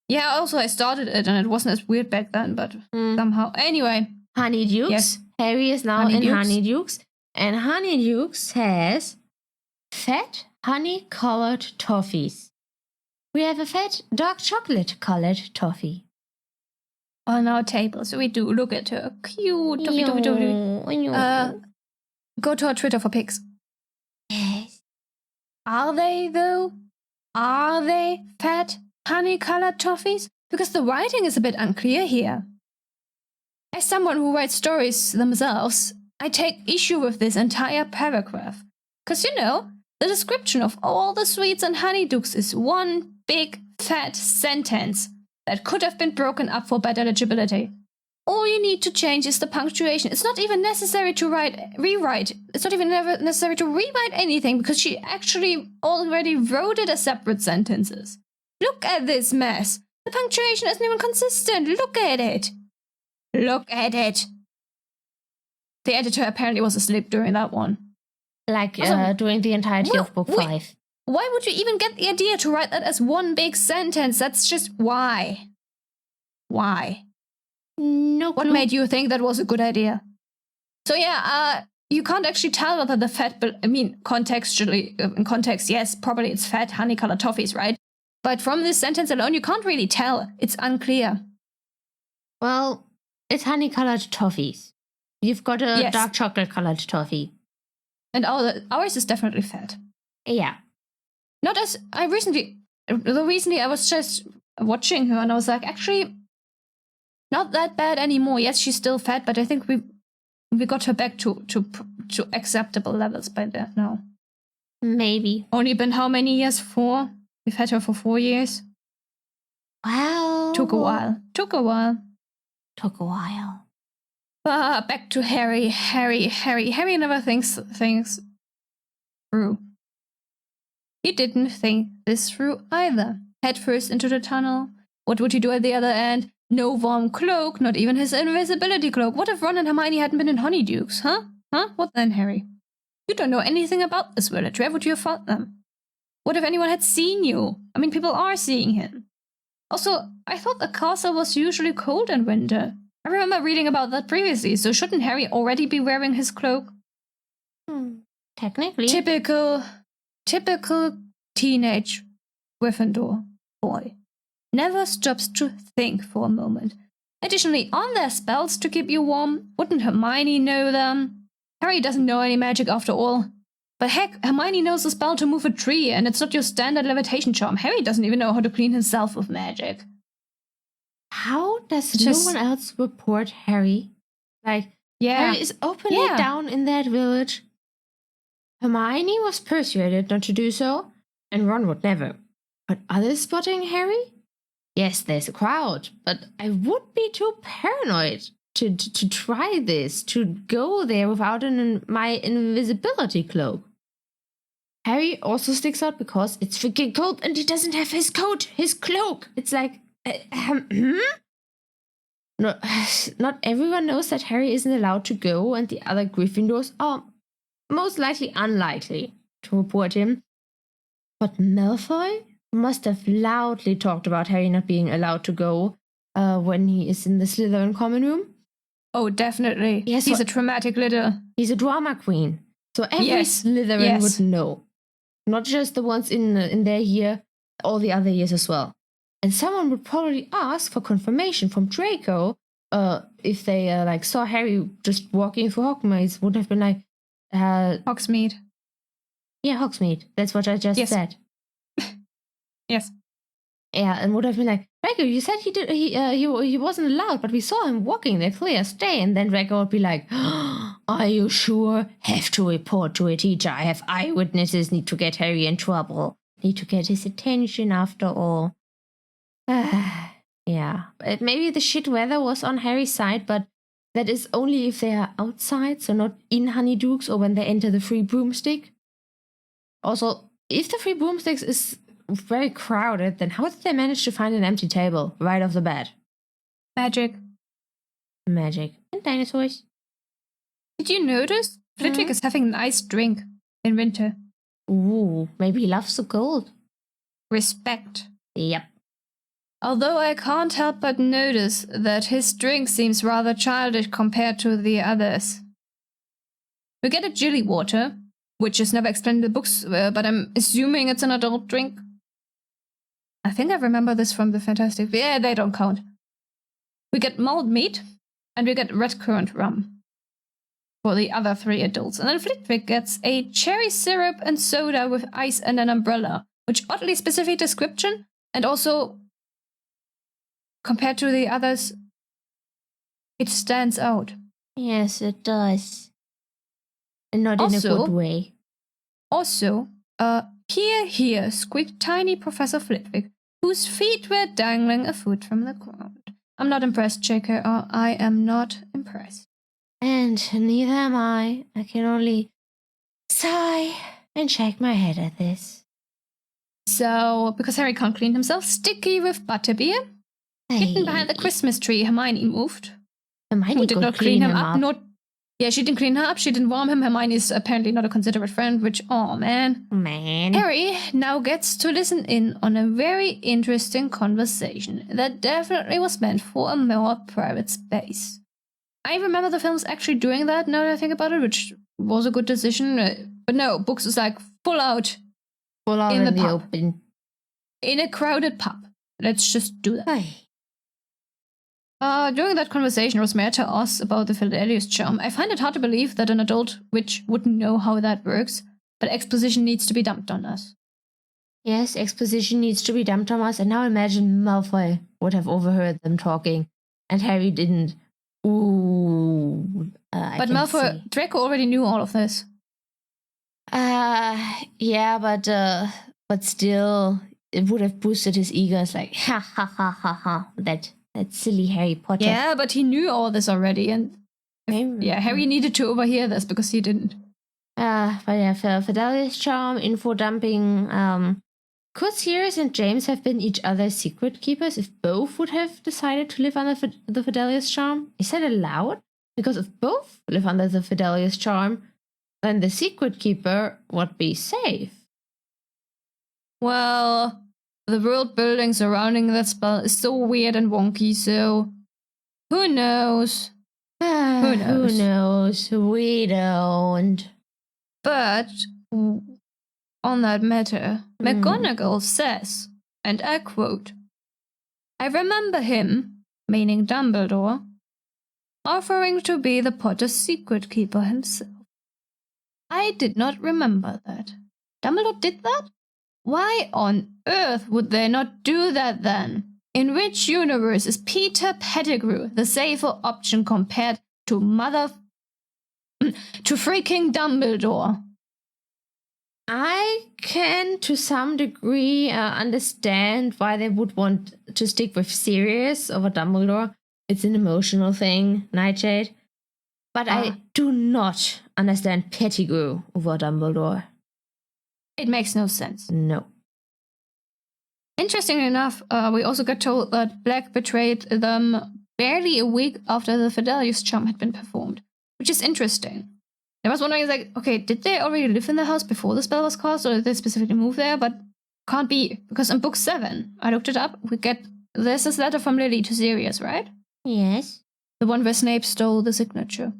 Yeah, also I started it, and it wasn't as weird back then, but somehow. Anyway. Honeydukes. Yes. Harry is now in Honeydukes. And Honeydukes has fat honey-colored toffees. We have a fat dark chocolate-colored toffee. On our table, so we do. Look at her. Cute. Toffee. Go to our Twitter for pics. Yes. Are they, though? Are they fat honey-colored toffees? Because the writing is a bit unclear here. As someone who writes stories themselves, I take issue with this entire paragraph. Because, the description of all the sweets and honeydukes is one big, fat sentence that could have been broken up for better legibility. All you need to change is the punctuation. It's not even necessary to rewrite. It's not even necessary to rewrite anything, because she actually already wrote it as separate sentences. Look at this mess. The punctuation isn't even consistent. Look at it. Look at it. The editor apparently was asleep during that one. Like during the entirety of book 5. Why would you even get the idea to write that as one big sentence? That's just why. Why? No clue. What made you think that was a good idea? So yeah, you can't actually tell whether the fat, contextually, in context, yes, probably it's fat honey-colored toffees, right? But from this sentence alone, you can't really tell. It's unclear. Well, it's honey-colored toffees. You've got a dark chocolate-colored toffee. And ours is definitely fat. Yeah. Not as... Recently I was just watching her and I was like, actually, not that bad anymore. Yes, she's still fat, but I think we got her back to acceptable levels by that now. Maybe. Only been how many years? 4? We've had her for 4 years. Wow. Took a while. Back to Harry. Harry never thinks things through. He didn't think this through either. Head first into the tunnel. What would he do at the other end? No warm cloak, not even his invisibility cloak. What if Ron and Hermione hadn't been in Honeydukes, huh? What then, Harry? You don't know anything about this village. Where would you have found them? What if anyone had seen you? I mean, people are seeing him. Also, I thought the castle was usually cold in winter. I remember reading about that previously, so shouldn't Harry already be wearing his cloak? Technically. Typical typical teenage Gryffindor boy. Never stops to think for a moment. Additionally, aren't there spells to keep you warm? Wouldn't Hermione know them? Harry doesn't know any magic after all. But heck, Hermione knows a spell to move a tree, and it's not your standard levitation charm. Harry doesn't even know how to clean himself with magic. How does no one else report Harry? Like, Harry is openly down in that village. Hermione was persuaded not to do so, and Ron would never. But others spotting Harry? Yes, there's a crowd, but I would be too paranoid to try this, to go there without my invisibility cloak. Harry also sticks out because it's freaking cold and he doesn't have his coat, his cloak. It's like, No, not everyone knows that Harry isn't allowed to go, and the other Gryffindors are most likely unlikely to report him. But Malfoy must have loudly talked about Harry not being allowed to go when he is in the Slytherin common room. Oh, definitely. Yes, he's a traumatic little. He's a drama queen. So every Slytherin would know. Not just the ones in their year, all the other years as well. And someone would probably ask for confirmation from Draco if they saw Harry just walking through Hogsmeade. Would have been like... Hogsmeade. Yeah, Hogsmeade. That's what I just said. Yes. Yeah, and would have been like, Draco, you said he wasn't allowed, but we saw him walking there clear as day. And then Draco would be like, are you sure? Have to report to a teacher. I have eyewitnesses. Need to get Harry in trouble. Need to get his attention after all. Yeah. Maybe the shit weather was on Harry's side, but that is only if they are outside, so not in Honeydukes or when they enter the free broomstick. Also, if the free broomsticks is very crowded, then how did they manage to find an empty table right off the bat? Magic. Magic. And dinosaurs. Did you notice? Flitwick is having an iced drink in winter. Ooh, maybe he loves the cold. Respect. Yep. Although I can't help but notice that his drink seems rather childish compared to the others. We get a Jilly water, which is never explained in the books, but I'm assuming it's an adult drink. I think I remember this from the Fantastic... Yeah, they don't count. We get mulled meat, and we get red currant rum for the other 3 adults. And then Flitwick gets a cherry syrup and soda with ice and an umbrella, which oddly specific description, and also... compared to the others, it stands out. Yes, it does. And not in a good way. Also, here squeaked tiny Professor Flitwick, whose feet were dangling a foot from the ground. I'm not impressed, JKR. I am not impressed. And neither am I. I can only sigh and shake my head at this. So, because Harry can't clean himself, sticky with butterbeer, hidden behind the Christmas tree, Hermione moved. Hermione did not clean him up. She didn't clean her up. She didn't warm him. Hermione is apparently not a considerate friend, which, man. Harry now gets to listen in on a very interesting conversation that definitely was meant for a more private space. I remember the films actually doing that, now that I think about it, which was a good decision. But no, books is like full out in the pub. Open. In a crowded pub. Let's just do that. Hey. During that conversation, Rosmerta asks about the Fidelius charm. I find it hard to believe that an adult witch wouldn't know how that works, but exposition needs to be dumped on us. Yes, exposition needs to be dumped on us, and now imagine Malfoy would have overheard them talking, and Harry didn't. Ooh. But Malfoy, Draco already knew all of this. Yeah, but still, it would have boosted his ego. It's like, ha ha ha ha ha, that silly Harry Potter. Yeah, but he knew all this already, and Harry needed to overhear this because he didn't. But yeah, Fidelius charm, info dumping. Could Sirius and James have been each other's secret keepers if both would have decided to live under the Fidelius charm? Is that allowed? Because if both live under the Fidelius charm, then the secret keeper would be safe. Well, the world building surrounding that spell is so weird and wonky, so who knows? Who knows? We don't. But on that matter, McGonagall says, and I quote, "I remember him," meaning Dumbledore, "offering to be the Potter's secret keeper himself." I did not remember that. Dumbledore did that? Why on earth would they not do that then? In which universe is Peter Pettigrew the safer option compared to to freaking Dumbledore? I can, to some degree, understand why they would want to stick with Sirius over Dumbledore. It's an emotional thing, Nightshade. But I do not understand Pettigrew over Dumbledore. It makes no sense. No. Interestingly enough, we also got told that Black betrayed them barely a week after the Fidelius charm had been performed, which is interesting. I was wondering, like, okay, did they already live in the house before the spell was cast, or did they specifically move there? But can't be, because in book 7, I looked it up, there's this letter from Lily to Sirius, right? Yes. The one where Snape stole the signature.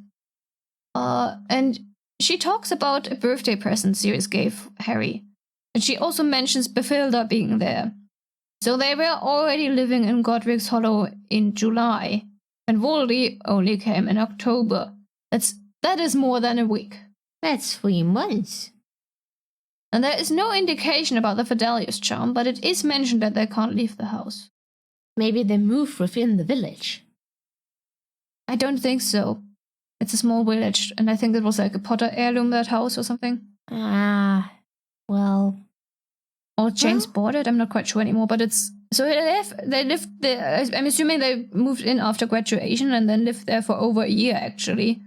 And she talks about a birthday present Sirius gave Harry. And she also mentions Bethilda being there. So they were already living in Godric's Hollow in July, and Voldy only came in October. That is more than a week. That's 3 months. And there is no indication about the Fidelius charm, but it is mentioned that they can't leave the house. Maybe they moved within the village. I don't think so. It's a small village, and I think it was like a Potter heirloom, that house or something. Well. Or James bought it, I'm not quite sure anymore, but it's... So they lived there, I'm assuming they moved in after graduation and then lived there for over a year, actually.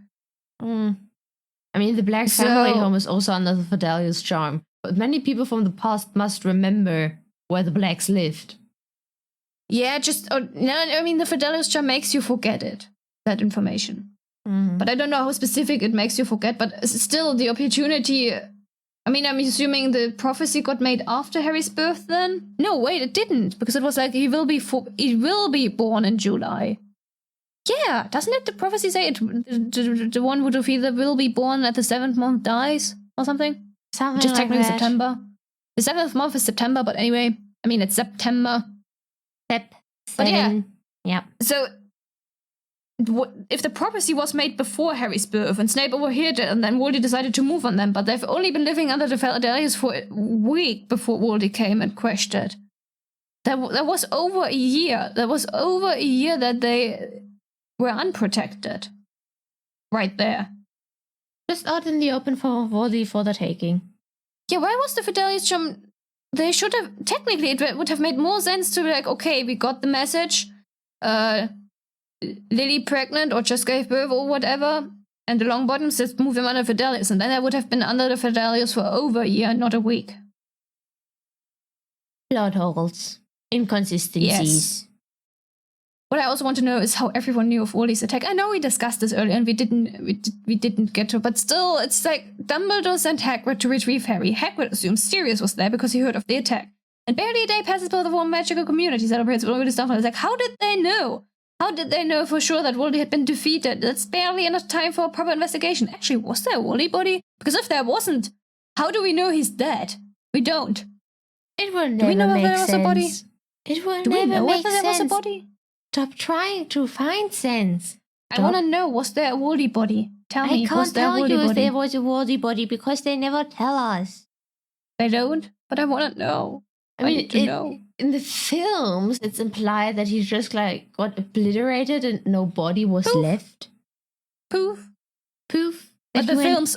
I mean, the Black family home is also under the Fidelius charm, but many people from the past must remember where the Blacks lived. Yeah, I mean, the Fidelius charm makes you forget that information. But I don't know how specific it makes you forget, but still, the opportunity... I mean, I'm assuming the prophecy got made after Harry's birth then? No, wait, it didn't, because it was like, he will be born in July. Yeah, doesn't it, the prophecy say the one who either will be born at the 7th month dies, or something? Something just like technically that. September. The 7th month is September, but anyway, I mean, it's September. But yeah. So, if the prophecy was made before Harry's birth, and Snape overheard it, and then Voldy decided to move on them, but they've only been living under the Fidelius for a week before Voldy came and crashed it. That was over a year. That was over a year that they were unprotected. Right there. Just out in the open for Voldy for the taking. Yeah, why was the Fidelius charm? They should have, technically, it would have made more sense to be like, okay, we got the message, Lily pregnant or just gave birth or whatever, and the Longbottoms just moved them under Fidelius, and then I would have been under the Fidelius for over a year, not a week. Plot holes. Inconsistencies. Yes. What I also want to know is how everyone knew of Voldy's attack. I know we discussed this earlier and we didn't get to, but still, it's like Dumbledore sent Hagrid to retrieve Harry. Hagrid assumes Sirius was there because he heard of the attack. And barely a day passes before the whole magical community celebrates all this stuff. And it's like, how did they know? How did they know for sure that Voldy had been defeated? That's barely enough time for a proper investigation. Actually, was there a Voldy body? Because if there wasn't, how do we know he's dead? We don't. It would do we know never whether make there was sense. a body? It would Do we never know make whether there was a sense. body? Stop trying to find sense. I want to know, was there a Voldy body? Tell me, I can't was there a tell Voldy you if body? there was a Voldy body because they never tell us. They don't? But I want to know. I need to know. In the films, it's implied that he just like got obliterated and no body was Poof. left. Poof. Poof. But the It went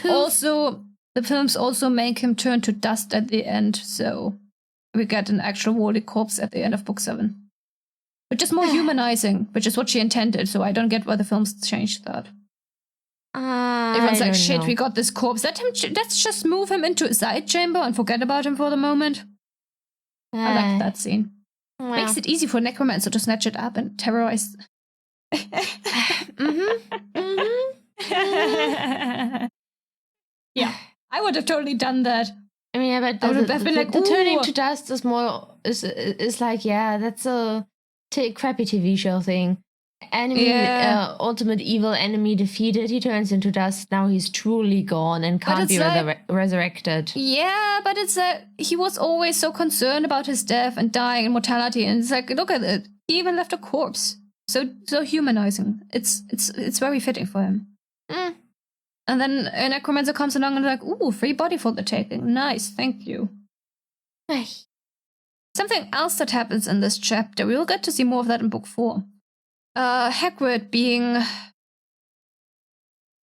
films also make him turn to dust at the end, so we get an actual Voldy corpse at the end of book 7. Which is more humanizing, which is what she intended, so I don't get why the films changed that. Everyone's like, shit, we got this corpse. Let's just move him into a side chamber and forget about him for the moment. I like that scene. Well. Makes it easy for a necromancer to snatch it up and terrorize. Yeah, I would have totally done that. I mean, yeah, but I would have been like, the turning ooh. to dust is more is like, yeah, that's a crappy TV show thing. ultimate evil enemy defeated, he turns into dust. Now he's truly gone and can't be resurrected. Yeah, but it's he was always so concerned about his death and dying and mortality, and it's like, look at it. He even left a corpse. So humanizing. It's very fitting for him. Mm. And then a necromancer comes along and like, ooh, free body for the taking. Nice, thank you. Ay. Something else that happens in this chapter, we will get to see more of that in book 4. Hagrid being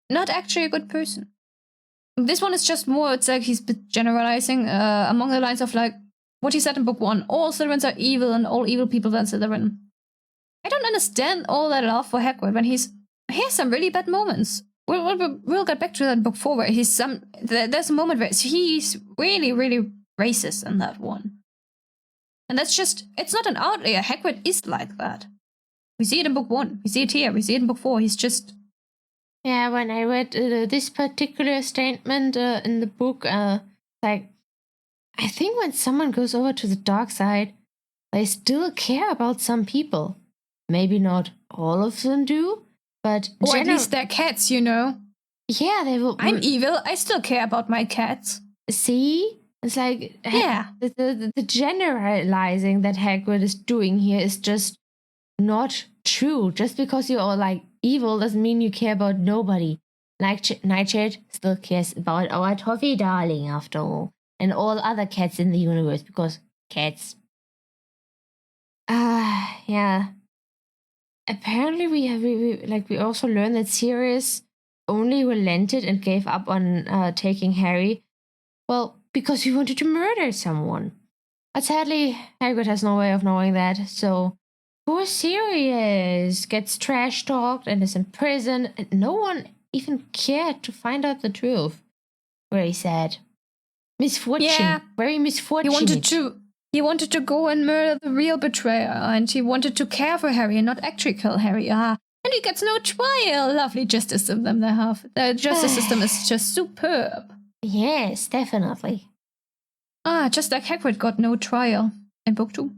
not actually a good person. This one is just more, it's like he's generalizing among the lines of like what he said in book 1. All Slytherins are evil and all evil people are Slytherin. I don't understand all that love for Hagrid when he has some really bad moments. We'll get back to that in book 4 where there's a moment where he's really, really racist in that one. And that's just, it's not an outlier. Hagrid is like that. We see it in book 1. We see it here. We see it in book 4. He's just... Yeah, when I read this particular statement in the book, like, I think when someone goes over to the dark side, they still care about some people. Maybe not all of them do, but... Or at least their cats, you know? Yeah, they will... I'm evil. I still care about my cats. See? It's like... Yeah. The generalizing that Hagrid is doing here is just not true. Just because you're all like evil doesn't mean you care about nobody. Like Nightshade still cares about our Toffee darling after all, and all other cats in the universe, because cats. Yeah. Apparently we also learned that Sirius only relented and gave up on taking Harry, well, because he wanted to murder someone. But sadly, Hagrid has no way of knowing that, so poor Sirius gets trash-talked and is in prison, and no one even cared to find out the truth. Very sad. Misfortune. Yeah. Very misfortunate. He wanted to go and murder the real betrayer, and he wanted to care for Harry and not actually kill Harry. And he gets no trial. Lovely justice system they have. The justice system is just superb. Yes, definitely. Just like Hagrid got no trial in book 2.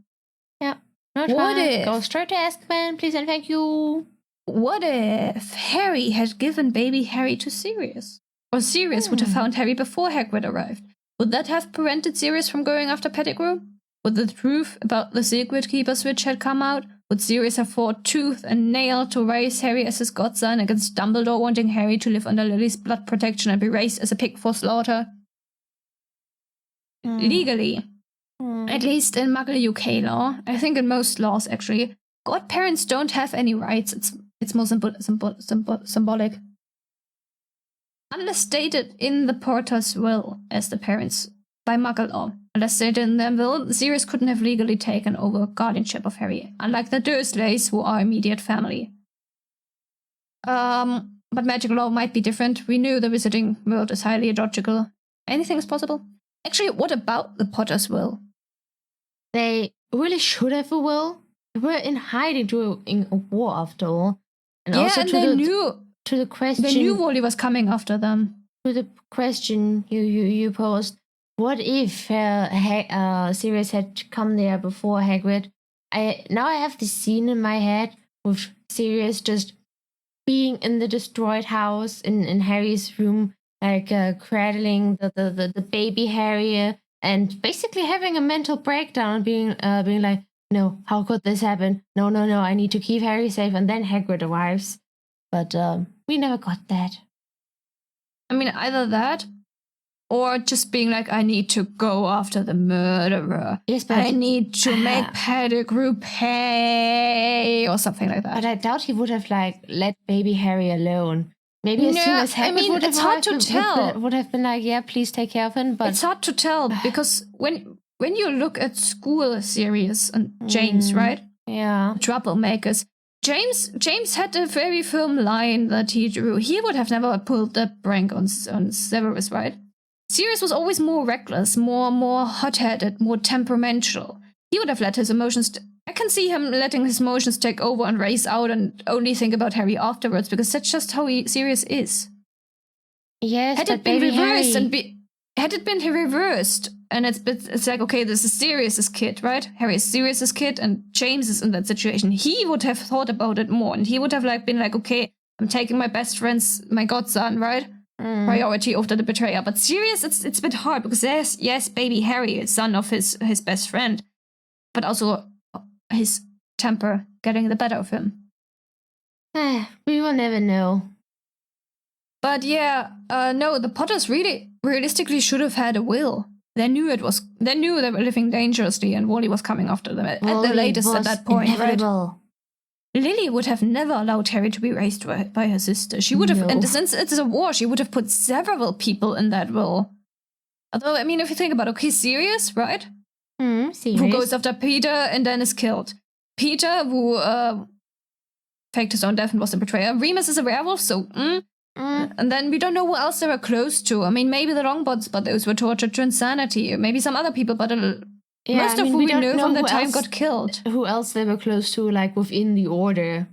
Yeah. No trial. What if... Go straight to Azkaban, please and thank you. What if Harry had given baby Harry to Sirius? Or Sirius would have found Harry before Hagrid arrived? Would that have prevented Sirius from going after Pettigrew? Would the truth about the Secret Keeper switch had come out? Would Sirius have fought tooth and nail to raise Harry as his godson against Dumbledore wanting Harry to live under Lily's blood protection and be raised as a pig for slaughter? Legally, at least in Muggle UK law, I think in most laws actually, godparents don't have any rights. It's more symbolic. Unless stated in the Porter's will as the parents by Muggle law. Unless stated in their will, Sirius couldn't have legally taken over guardianship of Harry, unlike the Dursleys, who are immediate family. But magic law might be different. We knew the Wizarding world is highly illogical. Anything is possible. Actually, what about the Potter's will? They really should have a will. They were in hiding during a war after all. And yeah, also and to the question... They knew Wally was coming after them. To the question you posed, what if Sirius had come there before Hagrid? Now I have this scene in my head with Sirius just being in the destroyed house in Harry's room, like cradling the baby Harry, and basically having a mental breakdown, being like, no, how could this happen? No, I need to keep Harry safe, and then Hagrid arrives. But we never got that. I mean, either that, or just being like, I need to go after the murderer. Yes, but I need to make Pettigrew pay, or something like that. But I doubt he would have let baby Harry alone. Maybe as soon as Hagrid would have hard to tell. Would have been like, yeah, please take care of him. But it's hard to tell because when you look at school series and James, right? Yeah. Troublemakers. James had a very firm line that he drew. He would have never pulled that prank on Severus, right? Sirius was always more reckless, more hot-headed, more temperamental. He would have let his emotions... I can see him letting his emotions take over and race out and only think about Harry afterwards, because that's just how Sirius is. Yes, had but it been baby reversed Harry... and had it been reversed, and it's like, okay, this is Sirius's kid, right? Harry is Sirius's kid, and James is in that situation. He would have thought about it more, and he would have been like, okay, I'm taking my best friend's, my godson, right? Priority over the betrayer. But Sirius, it's a bit hard because there's, yes, baby Harry, son of his best friend, but also his temper getting the better of him. We will never know. But yeah, no, the Potters really realistically should have had a will. They knew they were living dangerously, and Wally was coming after them at the latest at that point, inevitable. Right? Lily would have never allowed Harry to be raised by her sister. She would have, and since it's a war, she would have put several people in that will. Although, I mean, if you think about it, okay, Sirius, right? Sirius. Who goes after Peter and then is killed. Peter, who faked his own death and was the betrayer. Remus is a werewolf, so And then we don't know who else they were close to. I mean, maybe the Longboards, but those were tortured to insanity. Maybe some other people, but most of who we know from the time got killed. Who else they were close to, like within the order?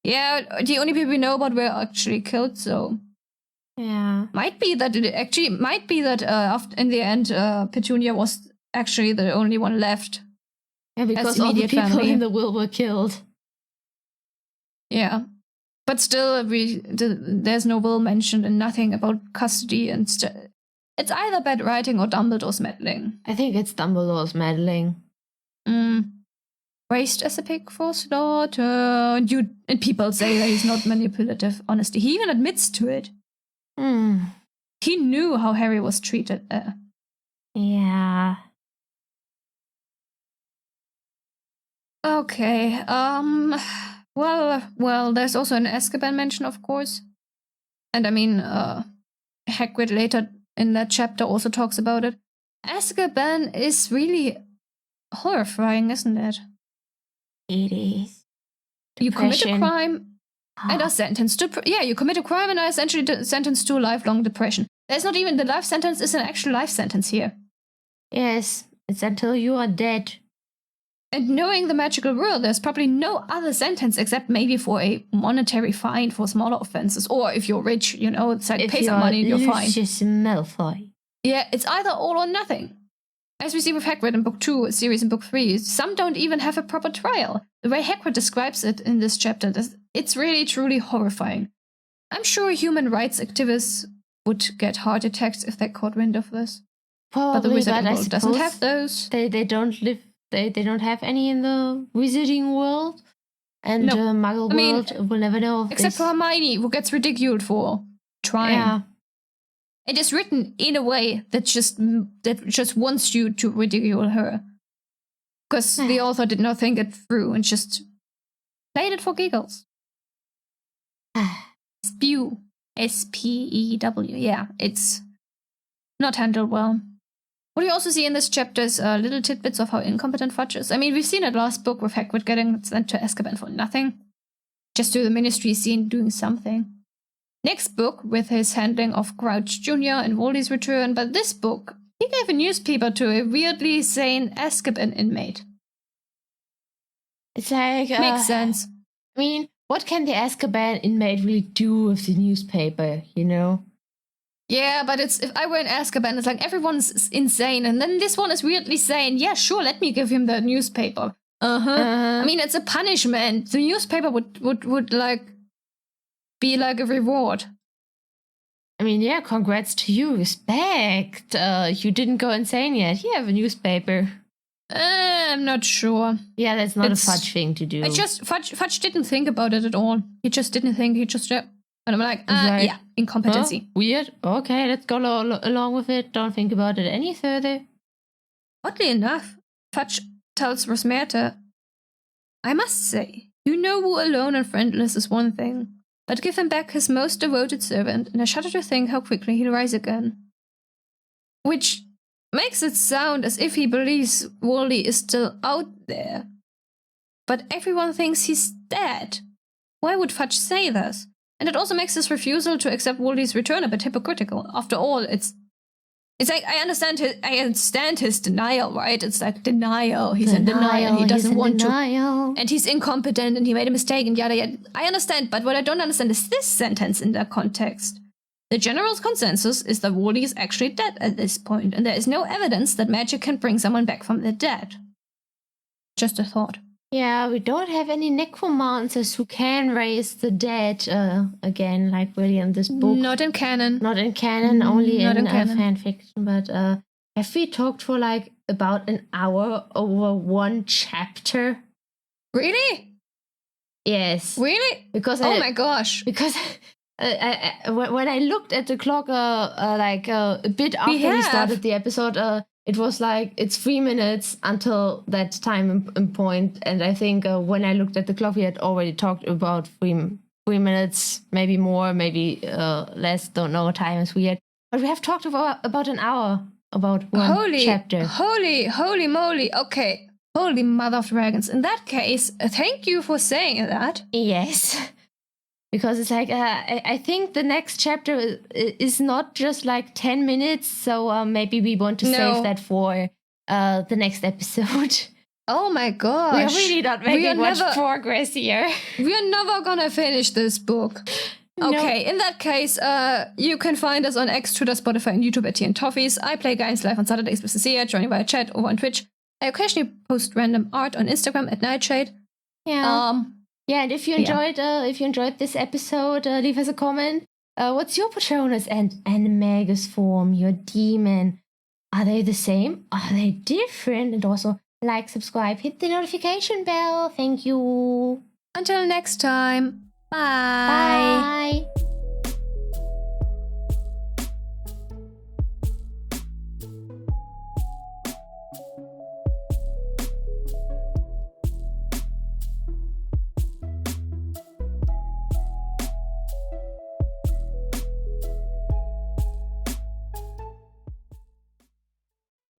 Yeah, the only people we know about were actually killed. So yeah, might be that in the end, Petunia was actually the only one left. Yeah, because all the people in the will were killed. Yeah. But still, there's no will mentioned and nothing about custody and it's either bad writing or Dumbledore's meddling. I think it's Dumbledore's meddling. Raised as a pig for slaughter. And people say that he's not manipulative. Honestly, he even admits to it. He knew how Harry was treated there. Yeah. Okay. Well, there's also an Azkaban mention, of course. And I mean, Hagrid later in that chapter also talks about it. Azkaban is really horrifying, isn't it? It is. You commit a crime and are sentenced to... you commit a crime and are essentially sentenced to lifelong depression. There's not even... The life sentence is an actual life sentence here. Yes, it's until you are dead. And knowing the magical world, there's probably no other sentence except maybe for a monetary fine for smaller offenses. Or if you're rich, it's like pay some money and you're fine. Lucius Malfoy. Yeah, it's either all or nothing. As we see with Hagrid in Book 2, a series in Book 3, some don't even have a proper trial. The way Hagrid describes it in this chapter, it's really, truly horrifying. I'm sure human rights activists would get heart attacks if they caught wind of this. Probably, but the Wizarding World doesn't have those. They don't live... They don't have any in the Wizarding World, and the Muggle world will never know of except for Hermione, who gets ridiculed for trying. Yeah. It is written in a way that just wants you to ridicule her, because the author did not think it through and just played it for giggles. Spew, S-P-E-W. Yeah, it's not handled well. What you also see in this chapter is little tidbits of how incompetent Fudge is. I mean, we've seen it last book with Hagrid getting sent to Azkaban for nothing. Just to the Ministry scene doing something. Next book, with his handling of Crouch Jr. and Waldy's return, but this book, he gave a newspaper to a weirdly sane Azkaban inmate. It's like... Makes sense. I mean, what can the Azkaban inmate really do with the newspaper, Yeah, but if I were in Azkaban, it's like everyone's insane, and then this one is weirdly sane. Yeah, sure, let me give him the newspaper. I mean, it's a punishment. The newspaper would like be like a reward. I mean, yeah, congrats to you. Respect. You didn't go insane yet. You have a newspaper. I'm not sure. Yeah, that's not a Fudge thing to do. Fudge didn't think about it at all. He just didn't think. He just... And I'm like, yeah, incompetency. Huh? Weird. Okay, let's go along with it. Don't think about it any further. Oddly enough, Fudge tells Rosmerta, I must say, who alone and friendless is one thing, but give him back his most devoted servant, and I shudder to think how quickly he'll rise again. Which makes it sound as if he believes Wally is still out there. But everyone thinks he's dead. Why would Fudge say this? And it also makes his refusal to accept Waldy's return a bit hypocritical. After all, it's like I understand his denial, right? It's like denial. He's in denial. And he doesn't want to. And he's incompetent and he made a mistake and yada yada. I understand, but what I don't understand is this sentence in that context. The general consensus is that Wally is actually dead at this point, and there is no evidence that magic can bring someone back from the dead. Just a thought. Yeah, we don't have any necromancers who can raise the dead again, like really in this book. Not in canon. Not in canon, only in canon. fan fiction. But have we talked for like about an hour over one chapter? Really? Yes. Really? Because oh my gosh. Because when I looked at the clock, a bit after we started the episode, it was like it's 3 minutes until that time and point, and I think when I looked at the clock, we had already talked about 3 minutes, maybe more, maybe less. Don't know. Time is weird, but we have talked about an hour about one chapter. Holy moly! Okay, holy mother of dragons. In that case, thank you for saying that. Yes. Because it's like, I think the next chapter is not just like 10 minutes, so maybe we want to save that for the next episode. Oh my gosh. We are really not making much progress here. We are never gonna finish this book. Okay, in that case, you can find us on X, Twitter, Spotify, and YouTube at Ch10 Toffies. I play games live on Saturdays with Cecilia, join via chat over on Twitch. I occasionally post random art on Instagram at neitshayd. Yeah. Yeah, and if you enjoyed this episode, leave us a comment. What's your Patronus and Animagus form? Your demon? Are they the same? Are they different? And also like, subscribe, hit the notification bell. Thank you. Until next time. Bye. Bye.